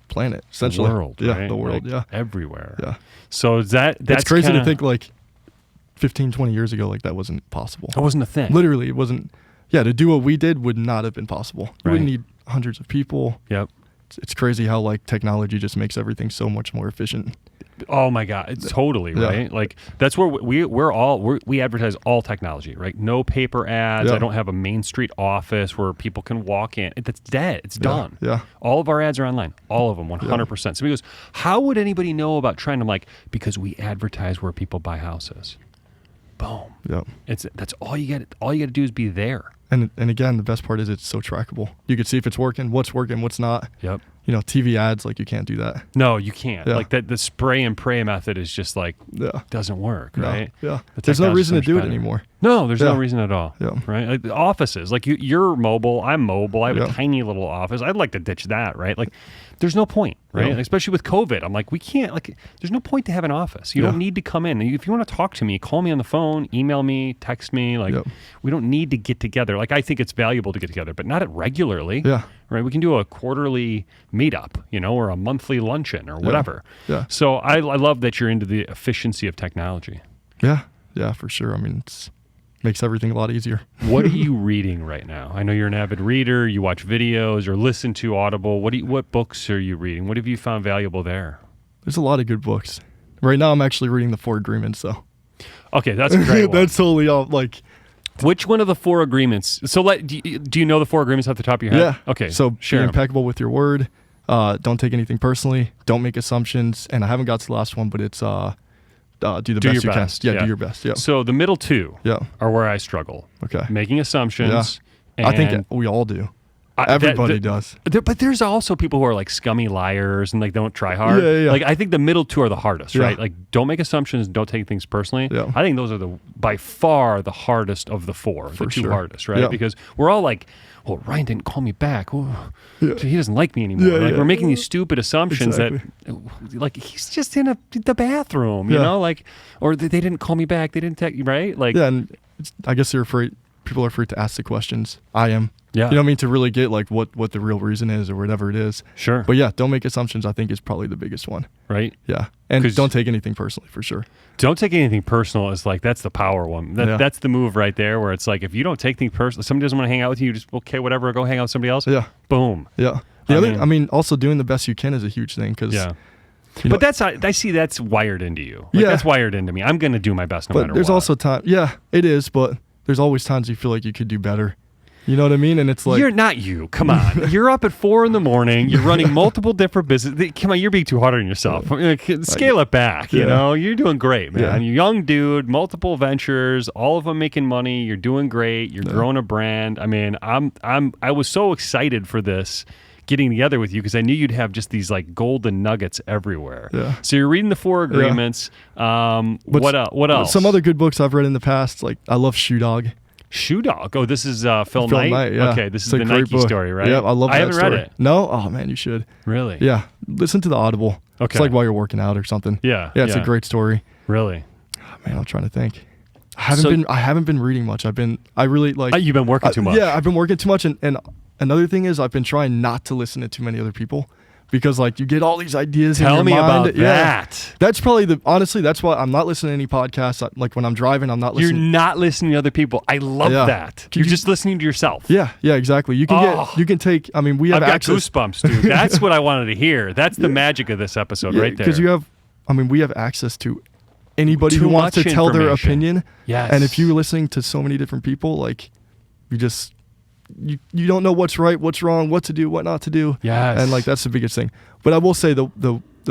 planet, essentially. The world, right? The world, like everywhere. Yeah. So that's it's crazy to think like 15, 20 years ago, like that wasn't possible. That wasn't a thing. Literally, it wasn't. Yeah, to do what we did would not have been possible. You wouldn't need hundreds of people. Yep. It's crazy how like technology just makes everything so much more efficient. Oh my God, it's totally right. Like that's where we advertise all technology, right? No paper ads. I don't have a Main Street office where people can walk in. That's dead. It's done. Yeah. All of our ads are online. All of them, 100%. Somebody goes, how would anybody know about trend? I'm like, because we advertise where people buy houses. Boom. Yep. That's all you got. All you got to do is be there. And again, the best part is it's so trackable. You can see if it's working, what's not. Yep. TV ads, like you can't do that. No, you can't. Yeah. Like the spray and pray method is just like doesn't work, right? Yeah. There's no reason to do it anymore. No, there's no reason at all. Yeah. Right? Like the offices, like you're mobile, I'm mobile. I have a tiny little office. I'd like to ditch that, right? Like there's no point, right? Yeah. Like, especially with COVID. I'm like, we can't, like, there's no point to have an office. You don't need to come in. If you want to talk to me, call me on the phone, email me, text me. Like, we don't need to get together. Like, I think it's valuable to get together, but not regularly. Yeah. Right? We can do a quarterly meetup, or a monthly luncheon or whatever. Yeah. So I love that you're into the efficiency of technology. Yeah. Yeah, for sure. I mean, makes everything a lot easier. What are you reading right now? I know you're an avid reader. You watch videos or listen to Audible. What books are you reading? What have you found valuable there? There's a lot of good books. Right now, I'm actually reading the 4 Agreements, though. Okay, that's a great one. That's totally like. Which one of the 4 agreements? So, do you know the 4 agreements off the top of your head? Yeah. Okay. So, be impeccable with your word. Don't take anything personally. Don't make assumptions. And I haven't got to the last one, but it's do the best you can. Yeah, do your best. Yeah. So the middle 2 are where I struggle. Okay. Making assumptions. Yeah. I think we all do. Everybody does. But there's also people who are like scummy liars and like don't try hard. Yeah. Like I think the middle 2 are the hardest, right? Like don't make assumptions, don't take things personally. Yeah. I think those are by far the hardest of the 4, For the 2 sure. hardest, right? Yeah. Because we're all like, well, Ryan didn't call me back. Oh, he doesn't like me anymore. Like we're making these stupid assumptions that, like, he's just in the bathroom, you know, like, or they didn't call me back. They didn't text you, right? Like, and I guess they're afraid. People are afraid to ask the questions. I am. Yeah. You know what I mean? To really get like what the real reason is or whatever it is. Sure. But yeah, don't make assumptions, I think is probably the biggest one. Right. Yeah. And don't take anything personally, for sure. Don't take anything personal is like, that's the power one. That's the move right there where it's like, if you don't take things personal, somebody doesn't want to hang out with you, just, okay, whatever, go hang out with somebody else. Yeah. Boom. Yeah. Also doing the best you can is a huge thing because. Yeah. But I see that's wired into you. Like, that's wired into me. I'm going to do my best no matter what. But there's also time. Yeah, it is. But there's always times you feel like you could do better. You know what I mean? And it's like... You're not you. Come on. You're up at 4 a.m. You're running multiple different businesses. Come on, you're being too hard on yourself. Scale it back, you know? You're doing great, man. Yeah. You're a young dude, multiple ventures, all of them making money. You're doing great. You're growing a brand. I mean, I was so excited for this getting together with you because I knew you'd have just these like golden nuggets everywhere. Yeah. So you're reading the 4 agreements. What else? Some other good books I've read in the past, like I love Shoe Dog. Shoe Dog. Oh, this is Phil Knight? Yeah. Okay, this is the Nike story, right? Yeah, I love that I haven't story. read it. No? Oh, man, you should. Really? Yeah. Listen to the Audible. Okay. It's like while you're working out or something. Yeah. Yeah, it's a great story. Really? Oh, man, I'm trying to think. I haven't been reading much. I really like... You've been working too much. Yeah, I've been working too much. And another thing is I've been trying not to listen to too many other people. Because like you get all these ideas in your mind. Tell me about that. That's probably honestly, that's why I'm not listening to any podcasts. Like when I'm driving, I'm not listening. You're not listening to other people. I love that. You're just listening to yourself. Yeah, exactly. You can take, we have I've got access. goosebumps, dude. That's what I wanted to hear. That's the magic of this episode right there. Because you have I mean, we have access to anybody Too who wants to much tell their information. opinion. Yes. And if you're listening to so many different people, like you just you don't know what's right, what's wrong, what to do, what not to do. Yes. And like that's the biggest thing. But I will say the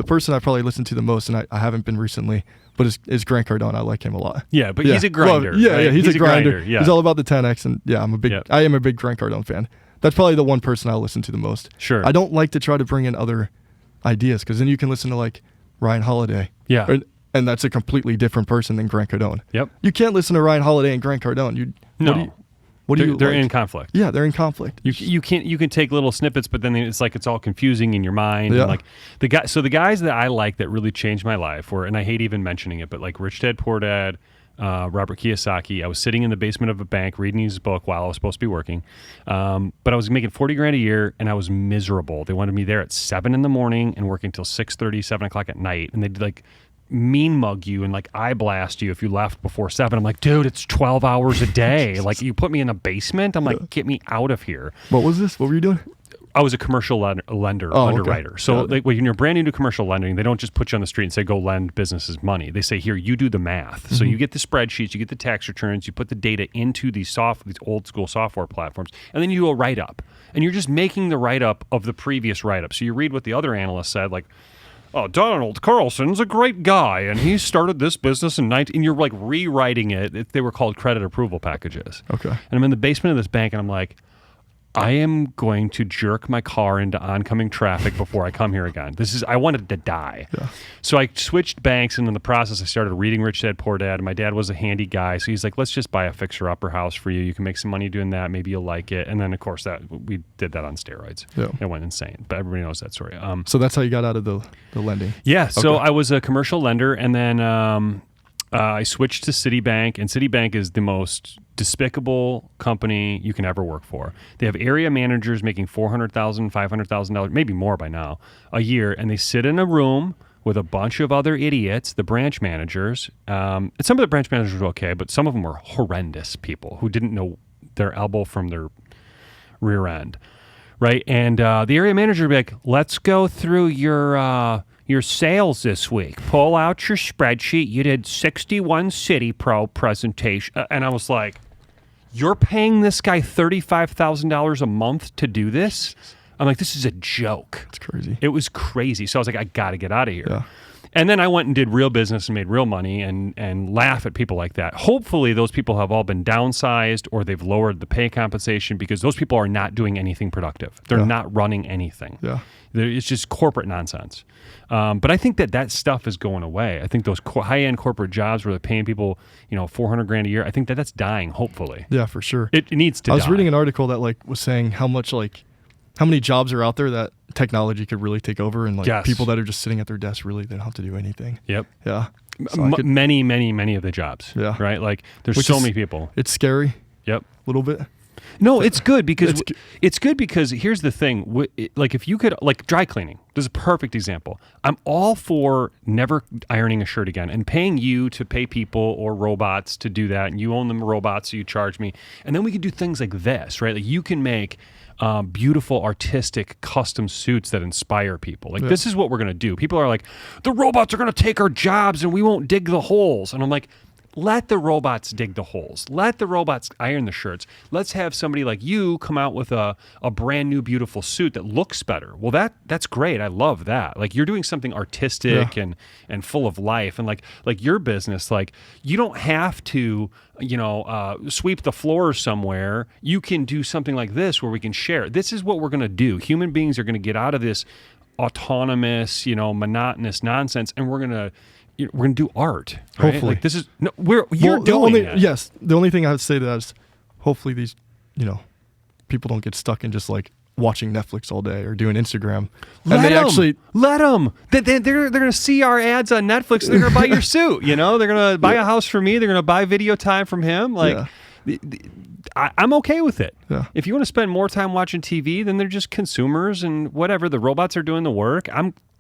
person I probably listen to the most, and I haven't been recently, but is Grant Cardone. I like him a lot. Yeah, but he's a grinder. Well, right? he's a grinder. Yeah. He's all about the 10x, and I am a big Grant Cardone fan. That's probably the one person I'll listen to the most. Sure. I don't like to try to bring in other ideas because then you can listen to like Ryan Holiday. Yeah. And that's a completely different person than Grant Cardone. Yep. You can't listen to Ryan Holiday and Grant Cardone. They're in conflict. Yeah, they're in conflict. You can take little snippets, but then it's like it's all confusing in your mind. Yeah. And like the guys that I like that really changed my life were, and I hate even mentioning it, but like Rich Dad Poor Dad, Robert Kiyosaki. I was sitting in the basement of a bank reading his book while I was supposed to be working, but I was making $40,000 a year, and I was miserable. They wanted me there at 7 a.m. and working till 6:30, 7 o'clock at night, and they'd like mean mug you and like eye blast you if you left before 7. I'm like, dude, it's 12 hours a day. Like you put me in a basement. I'm like, get me out of here. What was this? What were you doing? I was a commercial lender, underwriter. Okay. So like, when you're brand new to commercial lending, they don't just put you on the street and say, go lend businesses money. They say, here, you do the math. Mm-hmm. So you get the spreadsheets, you get the tax returns, you put the data into these old school software platforms, and then you do a write-up. And you're just making the write-up of the previous write-up. So you read what the other analyst said, like, oh, Donald Carlson's a great guy, and he started this business in 19... And you're like rewriting it. They were called credit approval packages. Okay. And I'm in the basement of this bank, and I'm like, I am going to jerk my car into oncoming traffic before I come here again. I wanted to die. Yeah. So I switched banks, and in the process, I started reading Rich Dad Poor Dad. And my dad was a handy guy, so he's like, let's just buy a fixer-upper house for you. You can make some money doing that. Maybe you'll like it. And then, of course, we did that on steroids. Yeah. It went insane, but everybody knows that story. So that's how you got out of the lending? Yeah. So Okay. I was a commercial lender, and then I switched to Citibank, and Citibank is the most despicable company you can ever work for. They have area managers making $400,000, $500,000, maybe more by now, a year, and they sit in a room with a bunch of other idiots, the branch managers. Some of the branch managers were okay, but some of them were horrendous people who didn't know their elbow from their rear end, right? And the area manager would be like, let's go through your sales this week. Pull out your spreadsheet. You did 61 City Pro presentation. And I was like, you're paying this guy $35,000 a month to do this? I'm like, this is a joke. It's crazy. It was crazy. So I was like, I got to get out of here. Yeah. And then I went and did real business and made real money and laugh at people like that. Hopefully those people have all been downsized or they've lowered the pay compensation because those people are not doing anything productive. They're not running anything. Yeah. It's just corporate nonsense. But I think that stuff is going away. I think those high-end corporate jobs where they're paying people, $400,000 a year, I think that's dying, hopefully. Yeah, for sure. It needs to die. I was reading an article that was saying how many jobs are out there that technology could really take over, and Yes. people that are just sitting at their desk, really, they don't have to do anything. Yep. Yeah. So many of the jobs. Yeah. Right? Like there's so many people. It's scary. Yep. A little bit. No, it's good because here's the thing. Like if you could, like dry cleaning, this is a perfect example. I'm all for never ironing a shirt again and paying you to pay people or robots to do that. And you own them robots, so you charge me. And then we can do things like this, right? Like you can make beautiful, artistic, custom suits that inspire people. Like this is what we're going to do. People are like, the robots are going to take our jobs and we won't dig the holes. And I'm like, let the robots dig the holes. Let the robots iron the shirts. Let's have somebody like you come out with a brand new, beautiful suit that looks better. Well, that's great. I love that. Like you're doing something artistic and full of life. And like your business, like you don't have to, sweep the floor somewhere. You can do something like this where we can share. This is what we're going to do. Human beings are going to get out of this autonomous, monotonous nonsense, and we're going to do art. Right? Hopefully, like this is you're doing it. Yes, the only thing I would say to that is, hopefully these, people don't get stuck in just like watching Netflix all day or doing Instagram. Let them. They're going to see our ads on Netflix. They're going to buy your suit. They're going to buy a house for me. They're going to buy video time from him. Like, I'm okay with it. Yeah. If you want to spend more time watching TV, then they're just consumers and whatever. The robots are doing the work.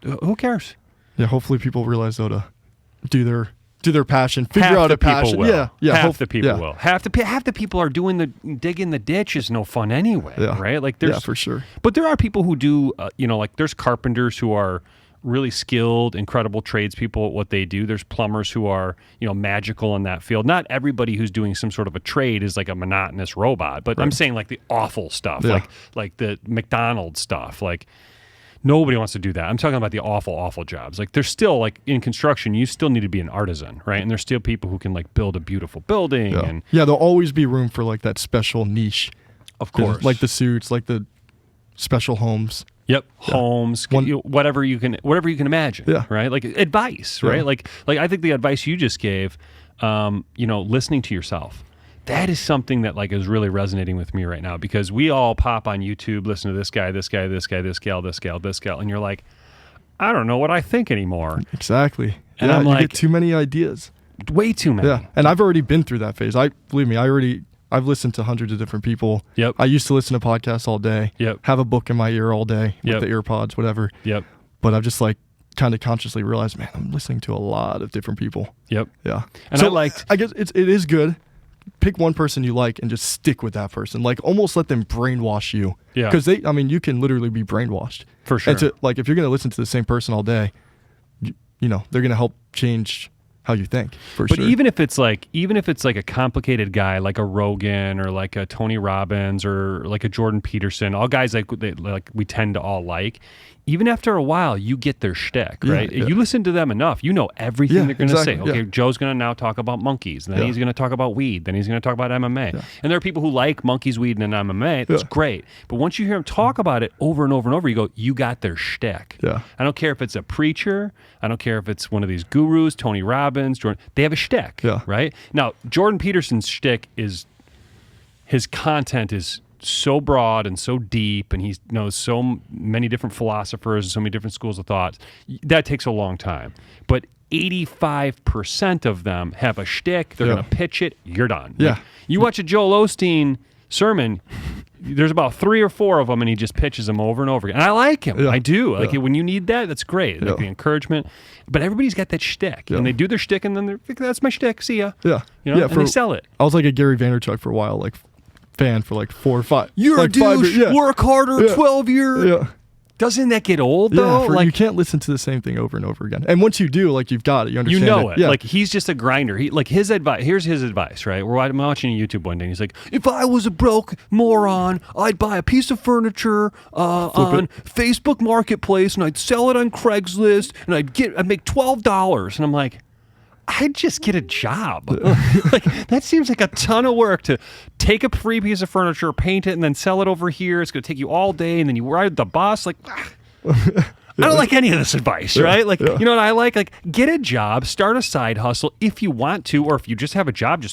Who cares? Yeah. Hopefully people realize though to do their passion, figure out a passion. Will. Yeah. Half the people will. Half the people are doing digging the ditch is no fun anyway. Yeah. Right. Like for sure. But there are people who do. Like there's carpenters who are really skilled, incredible tradespeople at what they do. There's plumbers who are, magical in that field. Not everybody who's doing some sort of a trade is like a monotonous robot, but I'm saying like the awful stuff, like the McDonald's stuff. Like nobody wants to do that. I'm talking about the awful, awful jobs. Like there's still like in construction, you still need to be an artisan, right? And there's still people who can like build a beautiful building. And there'll always be room for like that special niche. Of course. Like the suits, like the special homes. Yep, homes, whatever you can imagine, right? Like advice, right? Like I think the advice you just gave, listening to yourself, that is something that like is really resonating with me right now, because we all pop on YouTube, listen to this guy, this guy, this guy, this gal, this gal, this gal, and you're like, I don't know what I think anymore. Exactly. And I'm like, you get too many ideas. Way too many. Yeah, and I've already been through that phase. Believe me, I've listened to hundreds of different people. Yep. I used to listen to podcasts all day. Yep. Have a book in my ear all day with the earpods, whatever. Yep. But I've just like kind of consciously realized, man, I'm listening to a lot of different people. Yep. Yeah. And so I guess it is good. Pick one person you like and just stick with that person. Like almost let them brainwash you. Yeah. Because you can literally be brainwashed. For sure. And if you're going to listen to the same person all day, they're going to help change how you think, sure. Even if it's like a complicated guy like a Rogan or like a Tony Robbins or like a Jordan Peterson, all guys like we tend to all like, even after a while you get their shtick, right? You listen to them enough, you know everything they're going to say. Okay, Joe's going to now talk about monkeys, and then he's going to talk about weed, then he's going to talk about MMA. And there are people who like monkeys, weed, and MMA. That's great. But once you hear them talk about it over and over and over, you go, you got their shtick. Yeah. I don't care if it's a preacher, I don't care if it's one of these gurus, Tony Robbins, Jordan, they have a shtick, right? Now, Jordan Peterson's shtick is, his content is so broad and so deep, and he knows so many different philosophers and so many different schools of thought. That takes a long time. But 85% of them have a shtick. They're going to pitch it. You're done. Yeah. Like, you watch a Joel Osteen sermon, there's about 3 or 4 of them, and he just pitches them over and over again. And I like him. I do. Like when you need that, that's great. Like the encouragement. But everybody's got that shtick, and they do their shtick, and then they're like, "That's my shtick. See ya." Yeah. And they sell it. I was like a Gary Vaynerchuk for a while, like fan for like 4 or 5. You're like a douche. Work harder. 12 years. Yeah. Doesn't that get old though? You can't listen to the same thing over and over again. And once you do, like you've got it. You understand. You know it. Yeah. Like he's just a grinder. His advice. Here's his advice. Right. I'm watching YouTube one day, and he's like, "If I was a broke moron, I'd buy a piece of furniture on Facebook Marketplace, and I'd sell it on Craigslist, and I'd make $12." And I'm like, I'd just get a job. Like that seems like a ton of work to take a free piece of furniture, paint it, and then sell it over here. It's going to take you all day, and then you ride the bus. Like, I don't like any of this advice, right? Like, you know what I like? Like, get a job, start a side hustle if you want to, or if you just have a job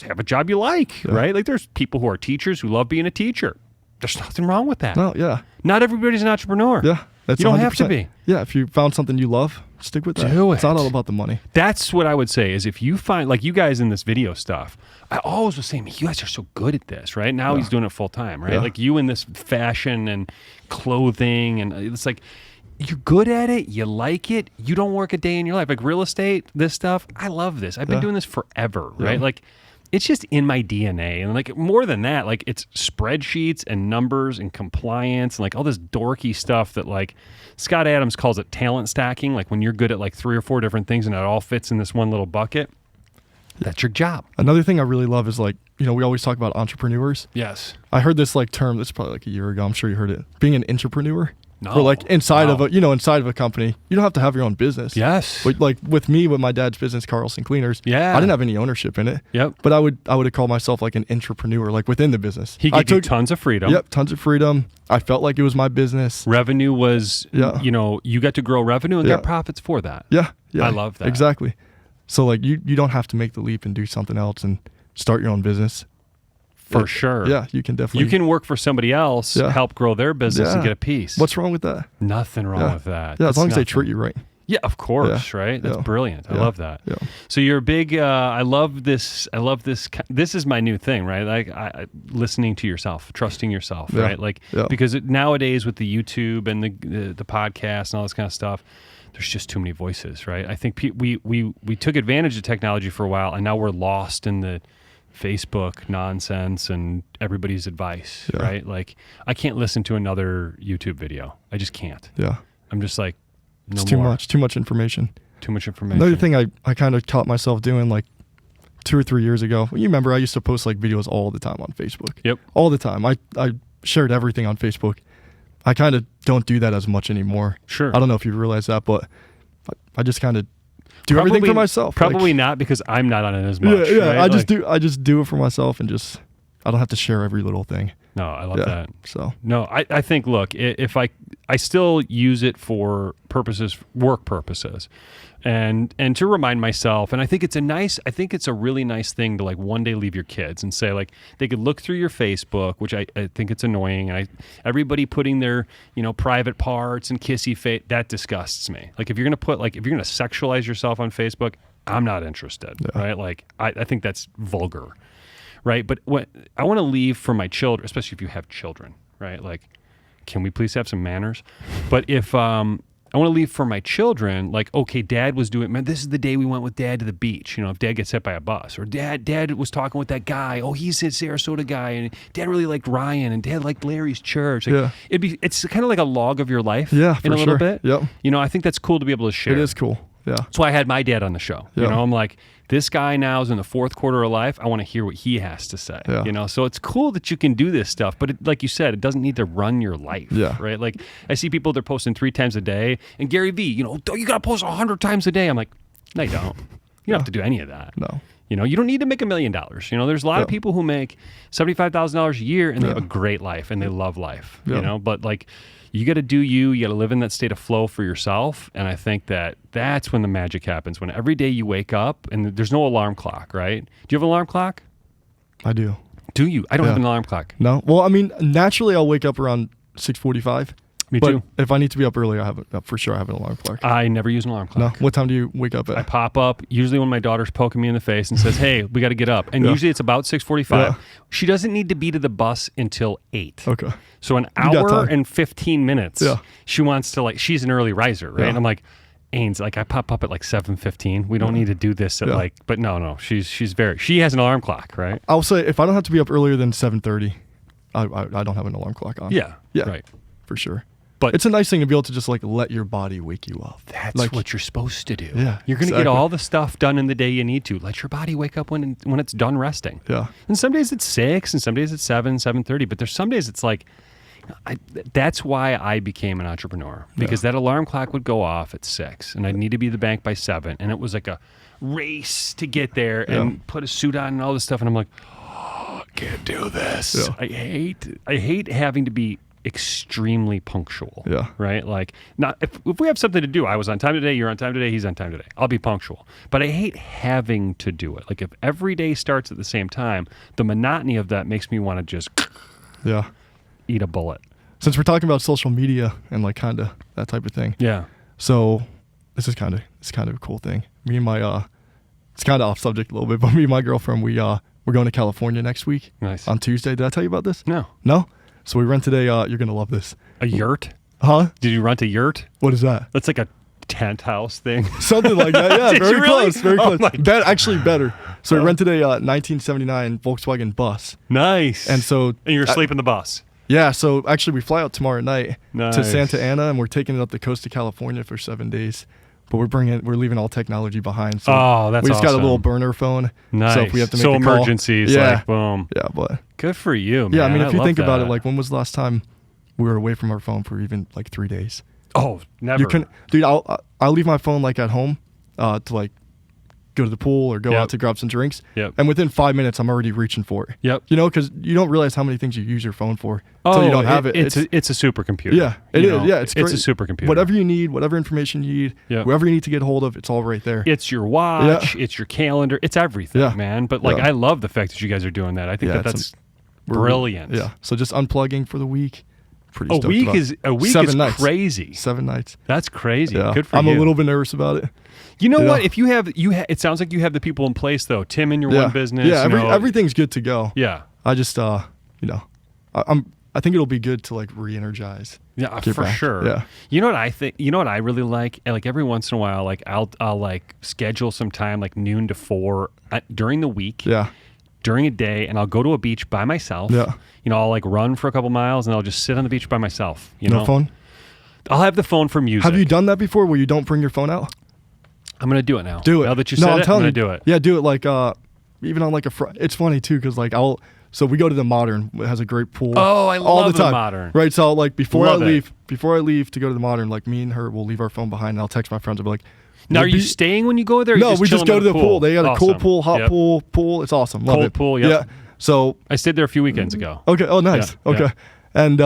you like, right? Like, there's people who are teachers who love being a teacher. There's nothing wrong with that. No, yeah. Not everybody's an entrepreneur. Yeah. That's you don't 100%. have to be. Yeah, if you found something you love, stick with that. Do it. It's not all about the money. That's what I would say is if you find, like you guys in this video stuff, I always was saying, you guys are so good at this, right? Now he's doing it full time, right? Like you in this fashion and clothing, and it's like, you're good at it, you like it, you don't work a day in your life. Like real estate, this stuff, I love this. I've been doing this forever, right? Like, it's just in my DNA. And like more than that, like it's spreadsheets and numbers and compliance and like all this dorky stuff that like Scott Adams calls it talent stacking. Like when you're good at like 3 or 4 different things and it all fits in this one little bucket, that's your job. Another thing I really love is like, we always talk about entrepreneurs. Yes. I heard this like term, this is probably like a year ago. I'm sure you heard it. Being an entrepreneur. No. Or like inside of a company, you don't have to have your own business. Yes. But like with me, with my dad's business, Carlson Cleaners. Yeah. I didn't have any ownership in it. Yep. But I would have called myself like an entrepreneur, like within the business. He gave you tons of freedom. Yep. Tons of freedom. I felt like it was my business. Revenue was, you got to grow revenue and get profits for that. Yeah. Yeah. I love that. Exactly. So like you don't have to make the leap and do something else and start your own business. For sure. Yeah, you can definitely. You can work for somebody else, help grow their business, and get a piece. What's wrong with that? Nothing wrong with that. Yeah, as long as they treat you right. Yeah, of course, right? That's brilliant. I love that. Yeah. So you're a big, I love this. This is my new thing, right? Like listening to yourself, trusting yourself, right? Like, because nowadays with the YouTube and the podcast and all this kind of stuff, there's just too many voices, right? I think we took advantage of technology for a while, and now we're lost in the Facebook nonsense and everybody's advice, right? Like I can't listen to another YouTube video. I just can't. Yeah. I'm just like, It's too much information. Too much information. Another thing I kind of caught myself doing like 2 or 3 years ago. You remember I used to post like videos all the time on Facebook. Yep. All the time. I shared everything on Facebook. I kind of don't do that as much anymore. Sure. I don't know if you realize that, but I just kind of do everything for myself. Probably not, because I'm not on it as much. Yeah. Right? I just do it for myself, and just I don't have to share every little thing. No, I love that. So no, I think, look, if I still use it for work purposes, and to remind myself, and I think it's a really nice thing to like one day leave your kids and say, like, they could look through your Facebook, which I think it's annoying, and everybody putting their private parts and kissy face, that disgusts me. Like, if you're gonna sexualize yourself on Facebook, I'm not interested. Yeah. Right? Like, I think that's vulgar. Right. But what I want to leave for my children, especially if you have children, right? Like, can we please have some manners? But if I want to leave for my children, like, okay, Dad was doing, man, this is the day we went with Dad to the beach. If Dad gets hit by a bus, or Dad was talking with that guy. Oh, he's a Sarasota guy, and Dad really liked Ryan, and Dad liked Larry's church. Like, it's kind of like a log of your life. Yeah, in a little bit. Yep. I think that's cool to be able to share. It is cool. Yeah. That's why I had my dad on the show. Yeah. I'm like, this guy now is in the fourth quarter of life. I want to hear what he has to say. Yeah. So it's cool that you can do this stuff, but like you said, it doesn't need to run your life. Yeah. Right. Like, I see people, they're posting 3 times a day, and Gary V, you got to post 100 times a day. I'm like, no, you don't. You don't have to do any of that. No. You don't need to make $1 million. There's a lot of people who make $75,000 a year, and they have a great life, and they love life. But like, you got to do you got to live in that state of flow for yourself. And I think that's when the magic happens, when every day you wake up and there's no alarm clock, right? Do you have an alarm clock? I do. Do you? I don't have an alarm clock. No. Well, I mean, naturally I'll wake up around 6:45. Me too. If I need to be up early, I have an alarm clock. I never use an alarm clock. No. What time do you wake up at? I pop up usually when my daughter's poking me in the face and says, "Hey, we got to get up." And usually it's about 6:45. Yeah. She doesn't need to be to the bus until 8. Okay. So an hour and 15 minutes. Yeah. She wants to, she's an early riser, right? Yeah. And I'm like, Ains, I pop up at 7:15. We don't need to do this at but no. She has an alarm clock, right? I'll say if I don't have to be up earlier than 7:30, I don't have an alarm clock on. Yeah. Right. For sure. But it's a nice thing to be able to just let your body wake you up. That's what you're supposed to do. Yeah, you're going to get all the stuff done in the day you need to. Let your body wake up when it's done resting. Yeah. And some days it's 6, and some days it's 7, 7:30. But there's some days it's that's why I became an entrepreneur, because that alarm clock would go off at 6, and I'd need to be at the bank by 7, and it was like a race to get there and put a suit on and all this stuff. And I'm like, I can't do this. Yeah. I hate having to be extremely punctual. Yeah. Right? Like, not if we have something to do, I was on time today, you're on time today, he's on time today, I'll be punctual. But I hate having to do it. Like, if every day starts at the same time, the monotony of that makes me want to just eat a bullet. Since we're talking about social media and kind of that type of thing. Yeah. So this is kind of a cool thing. Me and my it's kind of off subject a little bit, but me and my girlfriend, we're going to California next week. Nice. On Tuesday. Did I tell you about this? No. No? So we rented you're going to love this. A yurt? Huh? Did you rent a yurt? What is that? That's like a tent house thing. Something like that, yeah. Very close, very close. Actually better. So we rented a 1979 Volkswagen bus. Nice. And you're asleep in the bus. Yeah, so actually we fly out tomorrow night to Nice. Santa Ana, and we're taking it up the coast of California for 7 days. But we're leaving all technology behind. So that's we just got a awesome. little burner phone. Nice. So if we have to make a emergencies, call, boom. Yeah, but good for you, man. yeah, I mean, if you think about that. it, when was the last time we were away from our phone for even 3 days? Oh, never. You can, dude. I'll leave my phone at home to go to the pool or go out to grab some drinks. Yep. And within 5 minutes, I'm already reaching for it. Yep. Because you don't realize how many things you use your phone for until you don't have it. It's a supercomputer. Yeah, it is. Yeah, it's great. It's a supercomputer. Whatever you need, whatever information you need, whoever you need to get hold of, it's all right there. It's your watch. Yeah. It's your calendar. It's everything, man. But I love the fact that you guys are doing that. I think that's brilliant. Yeah. So just unplugging for the week. Pretty a week is 7 nights. Crazy. 7 nights. That's crazy. Yeah. Good for you. I'm a little bit nervous about it. You know what? If you have, it sounds like you have the people in place though. Tim in your one business. Yeah, everything's good to go. Yeah. I just, I think it'll be good to re-energize. Yeah, for sure. Yeah. You know what I think? You know what I really like? Every once in a while, I'll schedule some time noon to 4 during the week. Yeah. During a day, and I'll go to a beach by myself. Yeah. I'll run for a couple miles, and I'll just sit on the beach by myself. No phone? I'll have the phone for music. Have you done that before where you don't bring your phone out? I'm going to do it now. Do it. Now that you said I'm going to do it. Yeah, do it like even on like it's funny too because like so we go to the Modern. It has a great pool. Oh, I all love the time. Modern. Right, so like before Love I it. leave to go to the Modern, like me and her will leave our phone behind and I'll text my friends and be like, now, are you staying when you go there? Or no, we just go to the pool. They got a cool Awesome. pool, hot pool. It's awesome. Love Cold it. pool, yep. Yeah. So I stayed there a few weekends ago. okay. Oh, nice. Yeah, Okay. yeah. And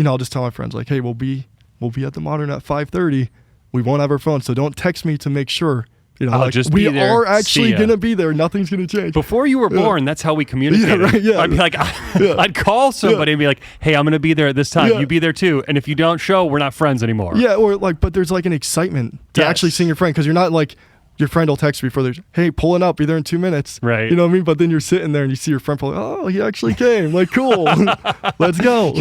I'll just tell my friends like, hey, we'll be at the Modern at 5:30. We won't have our phone, so don't text me to make sure. I'll like, just we be there. are actually See ya. gonna be there. Nothing's gonna change. Before you were born, that's how we communicated. Yeah, right, yeah. I'd be like, I'd call somebody and be like, hey, I'm going to be there at this time. Yeah. You be there too. And if you don't show, we're not friends anymore. Yeah, or like, but there's like an excitement to Yes. actually seeing your friend because you're not like your friend will text you before they're, hey, pulling up, be there in 2 minutes. Right. You know what I mean? But then you're sitting there and you see your friend pull, oh, he actually came. Like, cool. Let's go.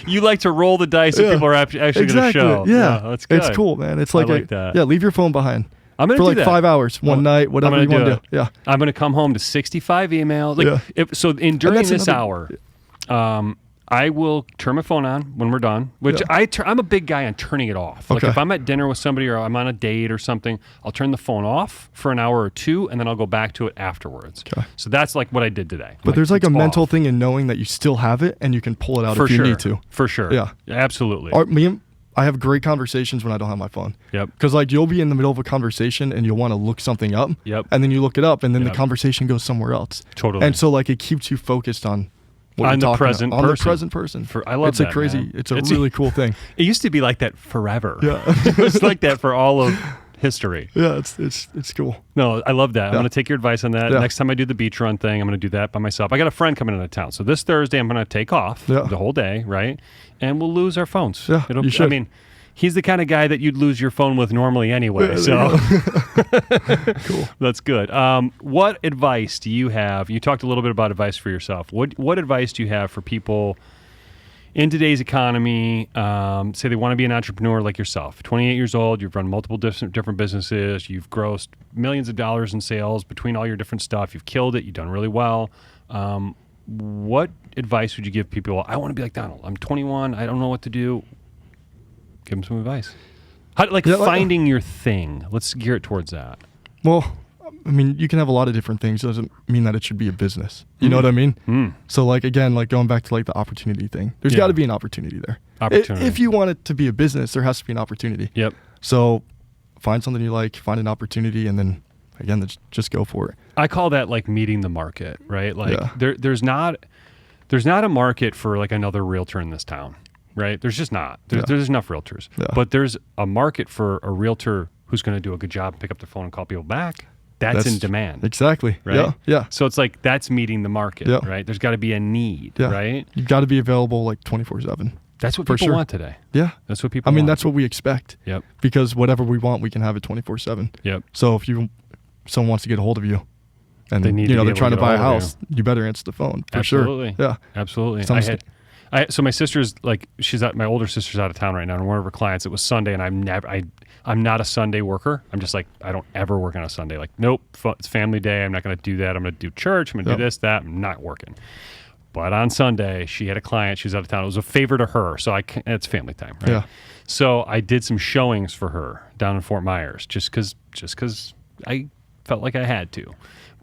You like to roll the dice if people are actually going to Exactly. show. Yeah. That's good. It's cool, man. It's like, that. yeah, leave your phone behind. I'm gonna for do like that. 5 hours, one night, whatever you want to do. Yeah. I'm going to come home to 65 emails. Like, Yeah. during that's this another- hour, I will turn my phone on when we're done, which I'm a big guy on turning it off. Like Okay. if I'm at dinner with somebody or I'm on a date or something, I'll turn the phone off for an hour or two and then I'll go back to it afterwards. Okay. So that's like what I did today. But there's like a it's mental off. thing in knowing that you still have it and you can pull it out For if you sure. need to. For sure. Yeah. Absolutely. I have great conversations when I don't have my phone. Yep. Because like you'll be in the middle of a conversation and you'll want to look something up. Yep. And then you look it up and then Yep. the conversation goes somewhere else. Totally. And so like it keeps you focused on what On you're the talking present about. On the person. present person. I love it's that, a crazy, man. it's a really cool thing. It used to be like that forever. Yeah. It was like that for all of history. Yeah, it's cool. No, I love that. I'm Yeah. going to take your advice on that. Yeah. Next time I do the beach run thing, I'm going to do that by myself. I got a friend coming into town. So this Thursday, I'm going to take off the whole day, right? And we'll lose our phones. Yeah, you should. I mean, he's the kind of guy that you'd lose your phone with normally anyway. Yeah, So Cool. that's good. What advice do you have? You talked a little bit about advice for yourself. What advice do you have for people in today's economy? Say they want to be an entrepreneur like yourself. 28 years old, you've run multiple different businesses. You've grossed millions of dollars in sales between all your different stuff. You've killed it. You've done really well. What advice would you give people? I want to be like Donald. I'm 21. I don't know what to do. Give them some advice. Finding your thing. Let's gear it towards that. Well, I mean, you can have a lot of different things. It doesn't mean that it should be a business. You know what I mean? So like, again, like going back to like the opportunity thing, there's got to be an opportunity there. Opportunity. If you want it to be a business, there has to be an opportunity. Yep. So find something you like, find an opportunity, and then again, just go for it. I call that like meeting the market, right? Like Yeah. there's not a market for like another realtor in this town, right? There's just not. There's enough realtors. Yeah. But there's a market for a realtor who's going to do a good job, pick up the phone and call people back. That's in demand. Exactly. Right? Yeah. Yeah. So it's like that's meeting the market, Yeah. right? There's got to be a need, Yeah. right? You've got to be available like 24/7. That's what For people sure. want today. Yeah. That's what people I mean, want. that's what we expect. Yep. Because whatever we want, we can have it 24/7. Yep. So if someone wants to get a hold of you, and They need to be they're able to trying to get a buy a hold of house, you better answer the phone for Absolutely. sure. Yeah. Absolutely. Some- So my sister's like, my older sister's out of town right now, and one of her clients, it was Sunday, and I'm not a Sunday worker. I'm just like, I don't ever work on a Sunday. Like, nope, it's family day. I'm not going to do that. I'm going to do church. I'm going to do this, that. I'm not working. But on Sunday, she had a client. She was out of town. It was a favor to her. So it's family time, right? Yeah. So I did some showings for her down in Fort Myers just because I felt like I had to.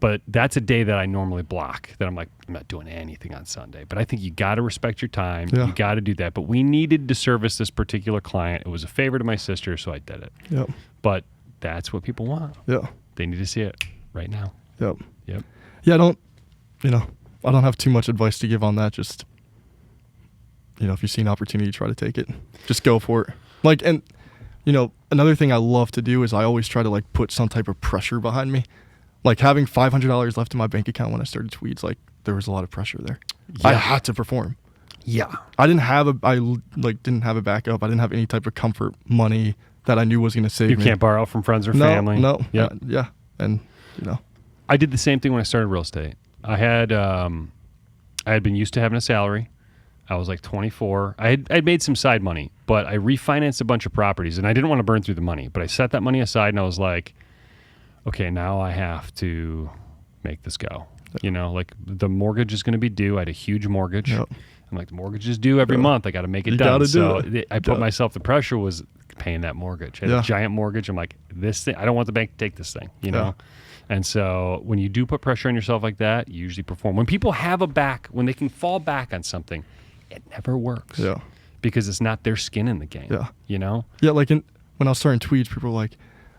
But that's a day that I normally block, that I'm like, I'm not doing anything on Sunday. But I think you got to respect your time. Yeah. You got to do that. But we needed to service this particular client. It was a favor to my sister, so I did it. Yep. But that's what people want. Yeah. They need to see it right now. Yep. Yep. Yeah. I don't have too much advice to give on that. Just, if you see an opportunity, try to take it. Just go for it. Like, and, another thing I love to do is I always try to like put some type of pressure behind me. Like having $500 left in my bank account when I started Tweeds, like there was a lot of pressure there. Yeah. I had to perform. Yeah. I didn't have a backup. I didn't have any type of comfort money that I knew was going to save You me. can't borrow from friends or family. No. Yep. Yeah. And, I did the same thing when I started real estate. I had been used to having a salary. I was like 24. I'd made some side money, but I refinanced a bunch of properties, and I didn't want to burn through the money. But I set that money aside, and I was like, okay, now I have to make this go. Like the mortgage is going to be due. I had a huge mortgage. Yep. I'm like, the mortgage is due every month. I got to make it You done. gotta do So it. I put myself, the pressure was paying that mortgage. I had a giant mortgage. I'm like, this thing, I don't want the bank to take this thing, you know? And so when you do put pressure on yourself like that, you usually perform. When people have when they can fall back on something, it never works. Yeah. Because it's not their skin in the game. Yeah. You know? Yeah, like when I was starting Tweeds, people were like,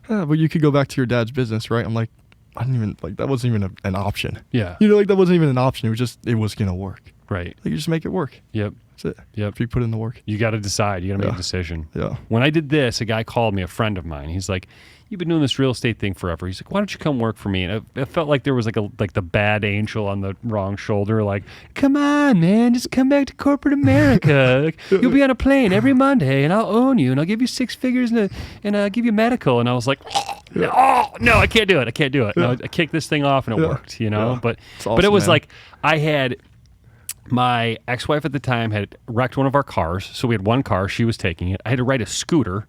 but you could go back to your dad's business, right? I'm like, I didn't even, like, that wasn't even an option. Yeah. You know, like, that wasn't even an option. It was just, it was going to work. Right. Like, you just make it work. Yep. That's it. Yep. If you put in the work. You got to decide. You got to make a decision. Yeah. When I did this, a guy called me, a friend of mine. He's like, you've been doing this real estate thing forever. He's like, why don't you come work for me? And it felt like there was like the bad angel on the wrong shoulder. Like, come on, man, just come back to corporate America. Like, you'll be on a plane every Monday, and I'll own you, and I'll give you 6 figures, and I'll give you medical. And I was like, no, I can't do it. I can't do it. Yeah. No, I kicked this thing off, and it worked. You know, but it was like I had. My ex-wife at the time had wrecked one of our cars, so we had one car. She was taking it. I had to ride a scooter.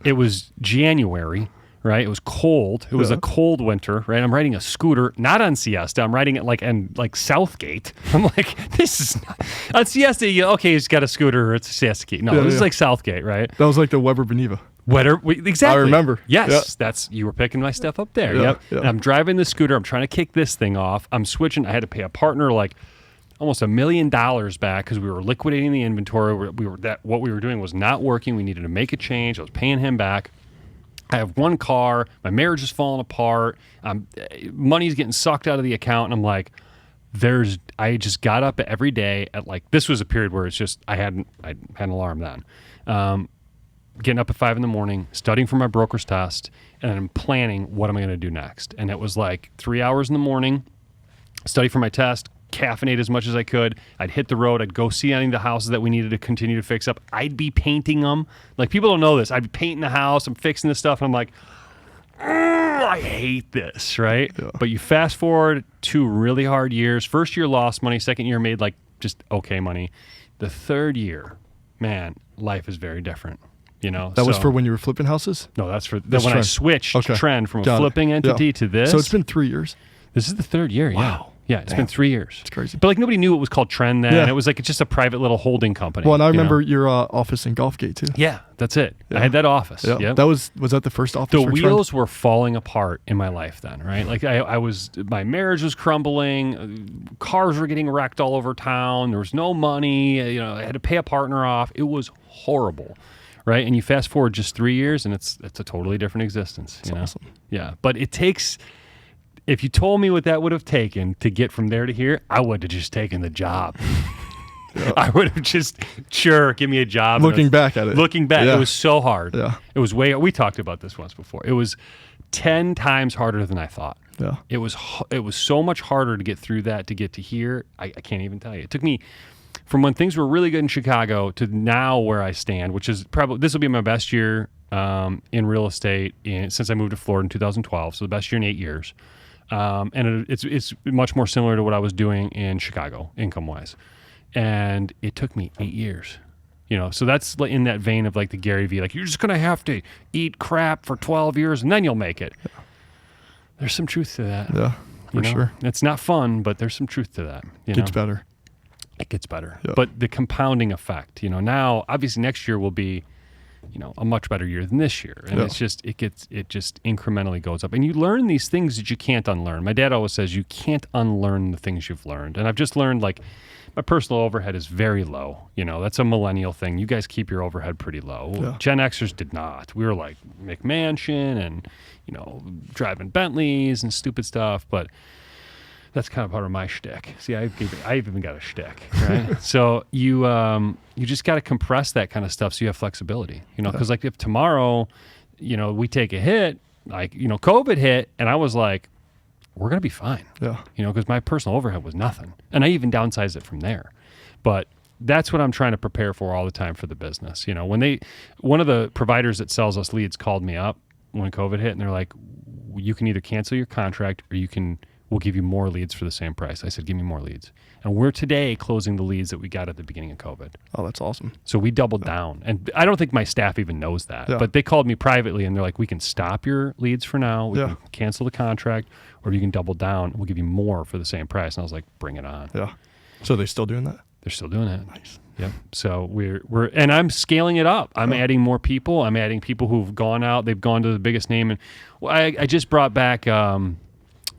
It was January, right? It was cold. It was a cold winter, right? I'm riding a scooter, not on Siesta. I'm riding it like Southgate. I'm like, this is not on Siesta. He's got a scooter. It's a Siesta key. No, this is like Southgate, right? That was like the Weber Beneva. Exactly. I remember. Yes, that's you were picking my stuff up there. Yep. And I'm driving the scooter. I'm trying to kick this thing off. I'm switching. I had to pay a partner like almost $1 million back because we were liquidating the inventory. What we were doing was not working. We needed to make a change. I was paying him back. I have one car. My marriage is falling apart. Money's getting sucked out of the account, and I'm like, I just got up every day at like, this was a period where it's just I had an alarm then. Getting up at 5 a.m, studying for my broker's test, and then planning what am I going to do next. And it was like 3 hours in the morning, study for my test, caffeinate as much as I could. I'd hit the road. I'd go see any of the houses that we needed to continue to fix up. I'd be painting them. Like, people don't know this. I'd be painting the house. I'm fixing this stuff. And I'm like, I hate this, right? Yeah. But you fast forward 2 really hard years. First year lost money. Second year made like just okay money. The third year, man, life is very different. You know, that was for when you were flipping houses? No, that's for when I switched trend from a flipping entity to this. So it's been 3 years. This is the third year. Wow. Yeah, it's been 3 years. It's crazy. But like, nobody knew it was called Trend then. Yeah. It was like, it's just a private little holding company. Well, and I remember your office in Golfgate too. Yeah, that's it. Yeah. I had that office. Yeah. Yep. Was that the first office? The wheels were falling apart in my life then, right? Like my marriage was crumbling. Cars were getting wrecked all over town. There was no money. You know, I had to pay a partner off. It was horrible. Right. And you fast forward just 3 years and it's a totally different existence. That's awesome. Yeah. But it takes, if you told me what that would have taken to get from there to here, I would have just taken the job. Yeah. I would have just, give me a job. Looking back at it. It was so hard. Yeah. It was we talked about this once before. It was 10 times harder than I thought. Yeah. It was so much harder to get through that, to get to here. I can't even tell you. It took me from when things were really good in Chicago to now where I stand, which is probably, this will be my best year in real estate since I moved to Florida in 2012. So the best year in 8 years. And it's much more similar to what I was doing in Chicago, income-wise. And it took me 8 years. You know, so that's in that vein of like the Gary Vee, like, you're just going to have to eat crap for 12 years and then you'll make it. Yeah. There's some truth to that. Yeah, for sure. It's not fun, but there's some truth to that. Gets better. It gets better. Yeah. But the compounding effect, now obviously next year will be, a much better year than this year. And it's just, it just incrementally goes up. And you learn these things that you can't unlearn. My dad always says you can't unlearn the things you've learned. And I've just learned, like, my personal overhead is very low. That's a millennial thing. You guys keep your overhead pretty low. Yeah. Gen Xers did not. We were like McMansion and, driving Bentleys and stupid stuff. But that's kind of part of my shtick. See, I've even got a shtick, right? So you just got to compress that kind of stuff so you have flexibility, because like if tomorrow, we take a hit, like, COVID hit, and I was like, we're going to be fine. Yeah. Because my personal overhead was nothing. And I even downsized it from there. But that's what I'm trying to prepare for all the time for the business. When one of the providers that sells us leads called me up when COVID hit, and they're like, you can either cancel your contract or we'll give you more leads for the same price. I said, give me more leads. And we're today closing the leads that we got at the beginning of COVID. Oh, that's awesome. So we doubled down. And I don't think my staff even knows that. Yeah. But they called me privately and they're like, we can stop your leads for now. We can cancel the contract, or you can double down. We'll give you more for the same price. And I was like, bring it on. Yeah. So are they still doing that? They're still doing it. Nice. Yep. So and I'm scaling it up. I'm adding more people. I'm adding people who've gone out. They've gone to the biggest name. And I just brought back, you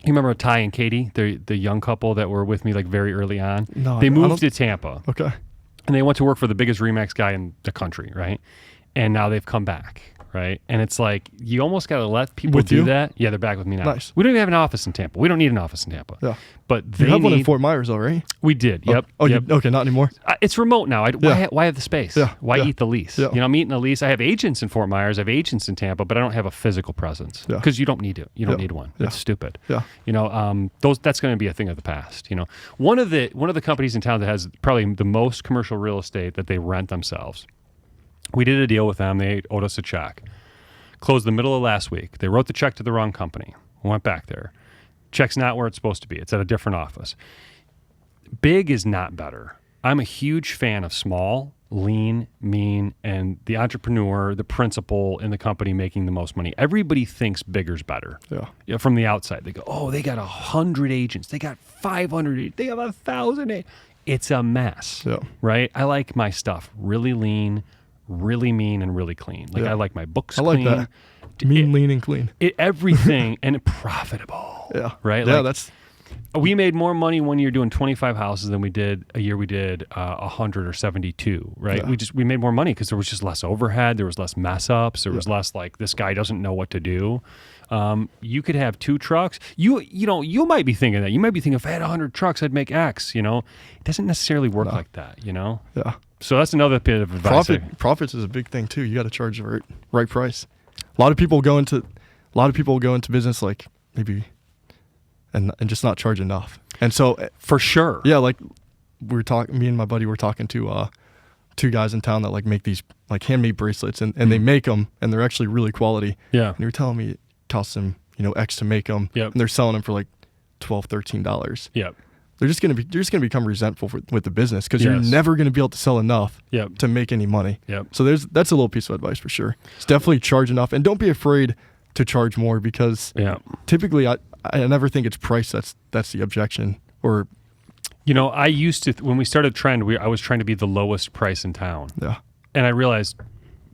remember Ty and Katie, the young couple that were with me like very early on? No. They moved to Tampa. Okay. And they went to work for the biggest Remax guy in the country, right? And now they've come back, right? And it's like, you almost got to let people do that. Yeah, they're back with me now. Nice. We don't even have an office in Tampa. We don't need an office in Tampa. Yeah. But they You have one in Fort Myers, though, right? We did. Yep. Oh, yep. Okay, not anymore. It's remote now. Why have the space? Yeah. Why eat the lease? Yeah. You know, I'm eating the lease. I have agents in Fort Myers. I have agents in Tampa, but I don't have a physical presence because you don't need to. You don't need one. It's stupid. Yeah. You know, that's going to be a thing of the past. You know, one of the companies in town that has probably the most commercial real estate that they rent themselves. We did a deal with them. They owed us a check. Closed the middle of last week. They wrote the check to the wrong company. We went back there. Check's not where it's supposed to be. It's at a different office. Big is not better. I'm a huge fan of small, lean, mean, and the entrepreneur, the principal in the company making the most money. Everybody thinks bigger's better. Yeah. From the outside, they go, "Oh, they got 100 agents. They got 500. They have 1,000." It's a mess. Yeah. Right? I like my stuff really lean, really mean, and really clean. Like I like my books clean. I like that. Mean, lean, and clean. Everything and profitable. Yeah. Right? Yeah, like, we made more money one year doing 25 houses than we did a year we did 100 or 72, right? Yeah. We made more money because there was just less overhead, there was less mess ups, there was less like this guy doesn't know what to do. You could have 2 trucks. You might be thinking that. You might be thinking if I had 100 trucks, I'd make X, you know? It doesn't necessarily work like that, you know? Yeah. So that's another bit of advice. Profits is a big thing too. You got to charge the right price. A lot of people go into business like maybe and just not charge enough. And so for sure. Yeah, like me and my buddy were talking to 2 guys in town that like make these like handmade bracelets and they make them and they're actually really quality. Yeah. And you were telling me it costs them, X to make them. Yep. And they're selling them for like $12, $13. Yep. You're just gonna become resentful with the business because you're never gonna be able to sell enough to make any money. Yep. So that's a little piece of advice for sure. It's definitely charge enough and don't be afraid to charge more because typically I never think it's price that's the objection. Or I used to when we started Trend, I was trying to be the lowest price in town. Yeah. And I realized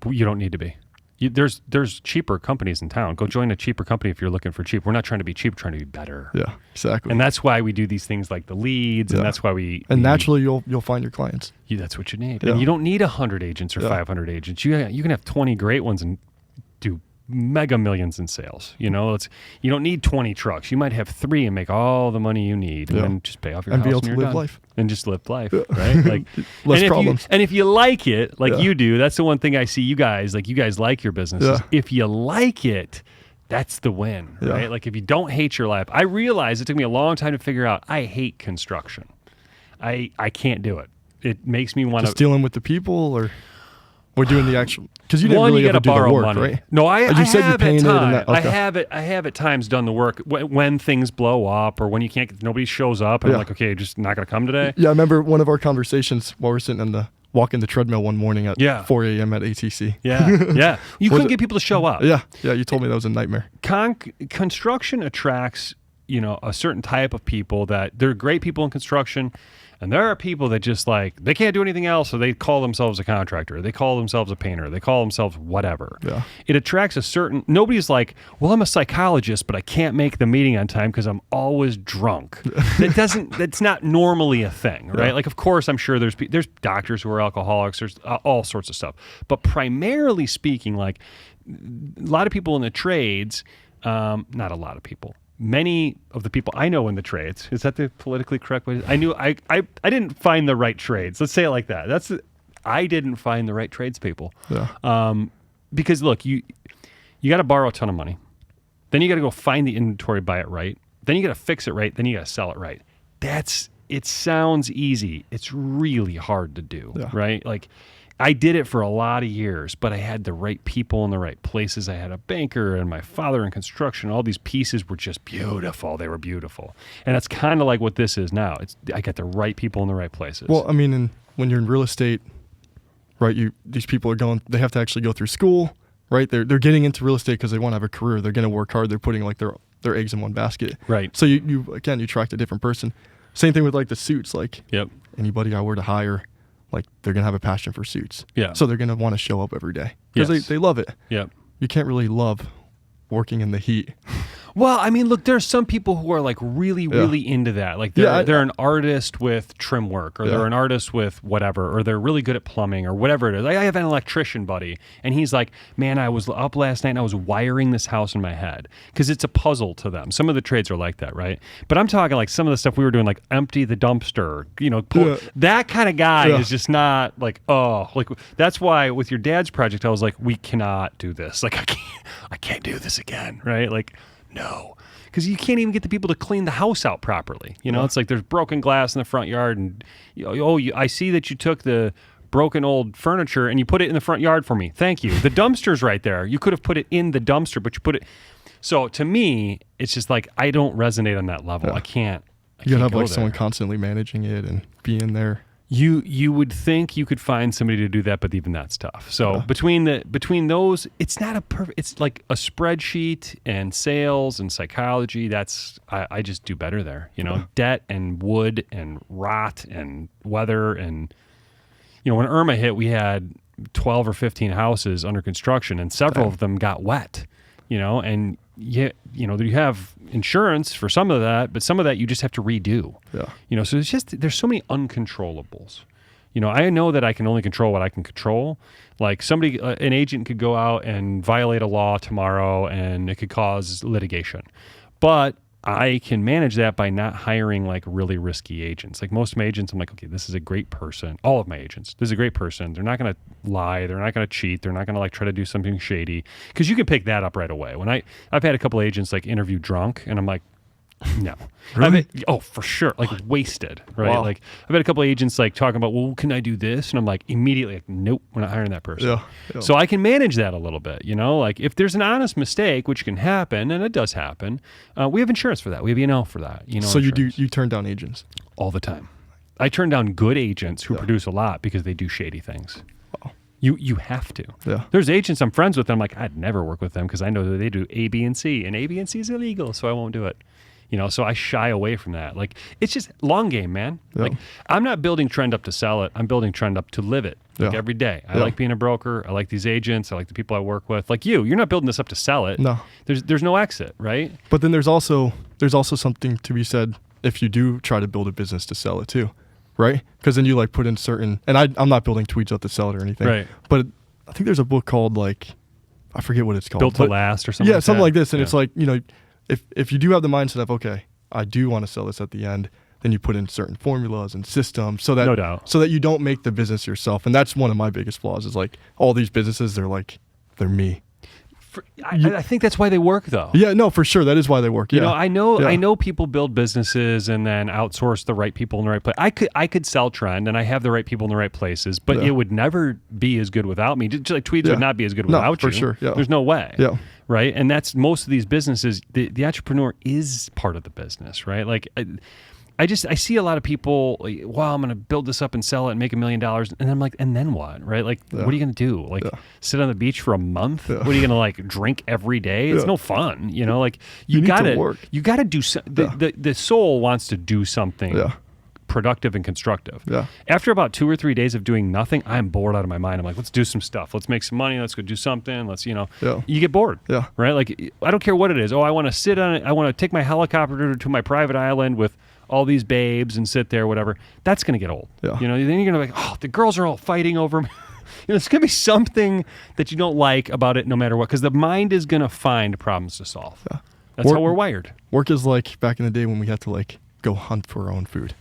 you don't need to be. There's cheaper companies in town. Go join a cheaper company if you're looking for cheap. We're not trying to be cheap, we're trying to be better. Yeah, exactly. And that's why we do these things like the leads, and that's why naturally you'll find your clients. That's what you need. Yeah. And you don't need 100 agents or 500 agents. You can have 20 great ones and do mega millions in sales. You don't need 20 trucks. You might have 3 and make all the money you need, and then just pay off your house and be able to live life. And just live life, right? Like less problems. And if you like it, like you do, that's the one thing I see you guys like your business. If you like it, that's the win, right? Like if you don't hate your life. I realized it took me a long time to figure out I hate construction. I can't do it. It makes me want to just dealing with the people or doing the actual, because you didn't really ever do the work, money. right? No, I have at times. Okay. I have at times done the work when things blow up or when you can't, nobody shows up, and I'm like, okay, just not going to come today. Yeah, I remember one of our conversations while we're sitting walking the treadmill one morning at 4 a.m. at ATC. Yeah. You couldn't get people to show up. Yeah, you told me that was a nightmare. Construction attracts, a certain type of people that they're great people in construction. And there are people that just they can't do anything else, so they call themselves a contractor. They call themselves a painter. They call themselves whatever. Yeah. It attracts nobody's like, well, I'm a psychologist, but I can't make the meeting on time because I'm always drunk. That's not normally a thing, right? Like, of course, I'm sure there's doctors who are alcoholics. There's all sorts of stuff. But primarily speaking, like a lot of people in the trades, not a lot of people. Many of the people I know in the trades, is that the politically correct way? I didn't find the right trades. Let's say it like that. I didn't find the right tradespeople. Yeah. Because look, you got to borrow a ton of money. Then you got to go find the inventory, buy it right. Then you got to fix it right. Then you got to sell it right. It sounds easy. It's really hard to do, right? Like, I did it for a lot of years, but I had the right people in the right places. I had a banker and my father in construction. All these pieces were just beautiful. They were beautiful. And that's kind of like what this is now. I got the right people in the right places. Well, I mean, when you're in real estate, right, these people they have to actually go through school, right? They're getting into real estate because they want to have a career. They're going to work hard. They're putting like their eggs in one basket. Right. So you attract a different person. Same thing with like the suits. Like, anybody I were to hire, like they're going to have a passion for suits. Yeah. So they're going to want to show up every day because they love it. Yep. You can't really love working in the heat. Well, I mean, look, there's some people who are like really, really into that. Like they're an artist with trim work, or they're an artist with whatever, or they're really good at plumbing or whatever it is. I have an electrician buddy, and he's like, man, I was up last night and I was wiring this house in my head, because it's a puzzle to them. Some of the trades are like that, right? But I'm talking like some of the stuff we were doing, like empty the dumpster, that kind of guy is just not like, that's why with your dad's project, I was like, we cannot do this. Like I can't do this again, right? Like, no, because you can't even get the people to clean the house out properly. It's like there's broken glass in the front yard, and I see that you took the broken old furniture and you put it in the front yard for me. Thank you. The dumpster's right there. You could have put it in the dumpster, but you put it. So to me, it's just like I don't resonate on that level. I can't. You gotta have like someone constantly managing it and being there. You would think you could find somebody to do that, but even that's tough. So between those, it's not a perfect. It's like a spreadsheet and sales and psychology. I just do better there. Debt and wood and rot and weather and when Irma hit, we had 12 or 15 houses under construction, and several of them got wet. And you have insurance for some of that, but some of that you just have to redo. Yeah. So there's so many uncontrollables. I know that I can only control what I can control. Like an agent could go out and violate a law tomorrow and it could cause litigation. But I can manage that by not hiring like really risky agents. Like most of my agents, I'm like, okay, this is a great person. All of my agents, this is a great person. They're not going to lie. They're not going to cheat. They're not going to like try to do something shady, because you can pick that up right away. When I've had a couple of agents like interview drunk, and I'm like, no. Really? For sure. Like wasted, right? Wow. Like I've had a couple of agents like talking about, well, can I do this? And I'm like immediately like, nope, we're not hiring that person. Yeah. So I can manage that a little bit, like if there's an honest mistake, which can happen, and it does happen, we have insurance for that. We have E&O for that. So you turn down agents? All the time. I turn down good agents who produce a lot because they do shady things. Wow. You have to. Yeah. There's agents I'm friends with, and I'm like, I'd never work with them because I know that they do A, B, and C, and A, B, and C is illegal, so I won't do it. So I shy away from that. Like, it's just long game, man. Yep. Like, I'm not building trend up to sell it. I'm building trend up to live it every day. I like being a broker. I like these agents. I like the people I work with. Like you're not building this up to sell it. No. There's no exit, right? But then there's also something to be said if you do try to build a business to sell it too, right? Because then you like put in certain, and I'm not building Tweeds up to sell it or anything. Right. But I think there's a book called like, I forget what it's called. Built to Last or something. Yeah, like something that. like this. And it's like, if you do have the mindset of, okay, I do want to sell this at the end, then you put in certain formulas and systems so that no doubt. So that you don't make the business yourself. And that's one of my biggest flaws is like all these businesses, they're me. I think that's why they work, though. Yeah, no, for sure. That is why they work. Yeah. I know people build businesses and then outsource the right people in the right place. I could sell trend, and I have the right people in the right places, but it would never be as good without me. Just like Tweeds would not be as good without you. For sure. Yeah. There's no way. Yeah. Right. And that's most of these businesses. The entrepreneur is part of the business, right? Like I see a lot of people like, wow, I'm going to build this up and sell it and make $1 million. And I'm like, and then what? Right? Like, what are you going to do? Like sit on the beach for a month? What are you going to like drink every day? It's no fun. Like you got to do the soul wants to do something productive and constructive. Yeah. After about 2 or 3 days of doing nothing, I'm bored out of my mind. I'm like, let's do some stuff. Let's make some money. Let's go do something. Let's, you get bored. Yeah. Right? Like, I don't care what it is. Oh, I want to sit on it. I want to take my helicopter to my private island with all these babes and sit there, whatever. That's going to get old. Yeah. Then you're going to be like, oh, the girls are all fighting over me. It's going to be something that you don't like about it no matter what, because the mind is going to find problems to solve. Yeah. That's how we're wired. Work is like back in the day when we had to like go hunt for our own food.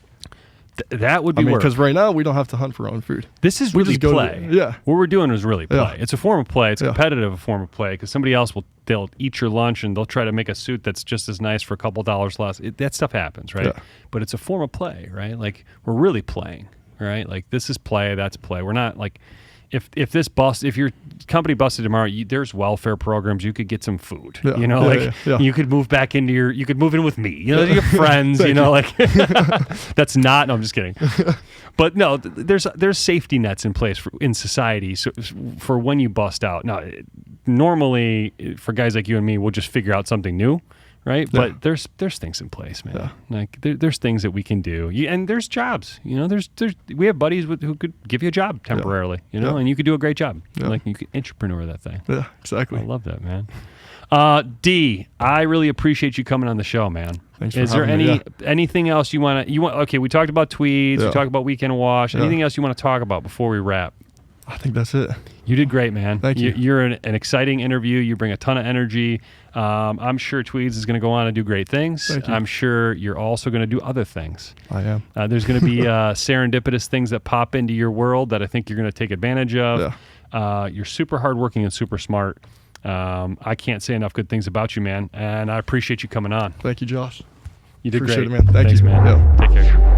That would be work. Because right now we don't have to hunt for our own food. This is really play. What we're doing is really play. Yeah. It's a form of play. It's a competitive form of play, because somebody else they'll eat your lunch and they'll try to make a suit that's just as nice for a couple dollars less. That stuff happens, right? Yeah. But it's a form of play, right? Like we're really playing, right? Like this is play, that's play. We're not like if your company busted tomorrow, there's welfare programs. You could get some food. Yeah. You could move back into you could move in with me. Your friends. Like that's not. No, I'm just kidding. But no, there's safety nets in place in society for when you bust out. Now, normally for guys like you and me, we'll just figure out something new. right? Yeah. But there's things in place, man. Yeah. Like there's things that we can do, and there's jobs. You know, we have buddies who could give you a job temporarily. You know, and you could do a great job. Like you could entrepreneur that thing. Yeah, exactly. I love that, man. D, I really appreciate you coming on the show, man. Thanks for Is there having me. anything else you want? Okay, we talked about Tweeds. We talked about Weekend Wash. Anything else you want to talk about before we wrap? I think that's it. You did great, man. Thank you. You're an exciting interview. You bring a ton of energy. I'm sure Tweeds is going to go on and do great things. Thank you. I'm sure you're also going to do other things. I am. There's going to be serendipitous things that pop into your world that I think you're going to take advantage of. Yeah. You're super hardworking and super smart. I can't say enough good things about you, man. And I appreciate you coming on. Thank you, Josh. You did Appreciate great. it, man. Thanks, you, man. Yeah. Take care.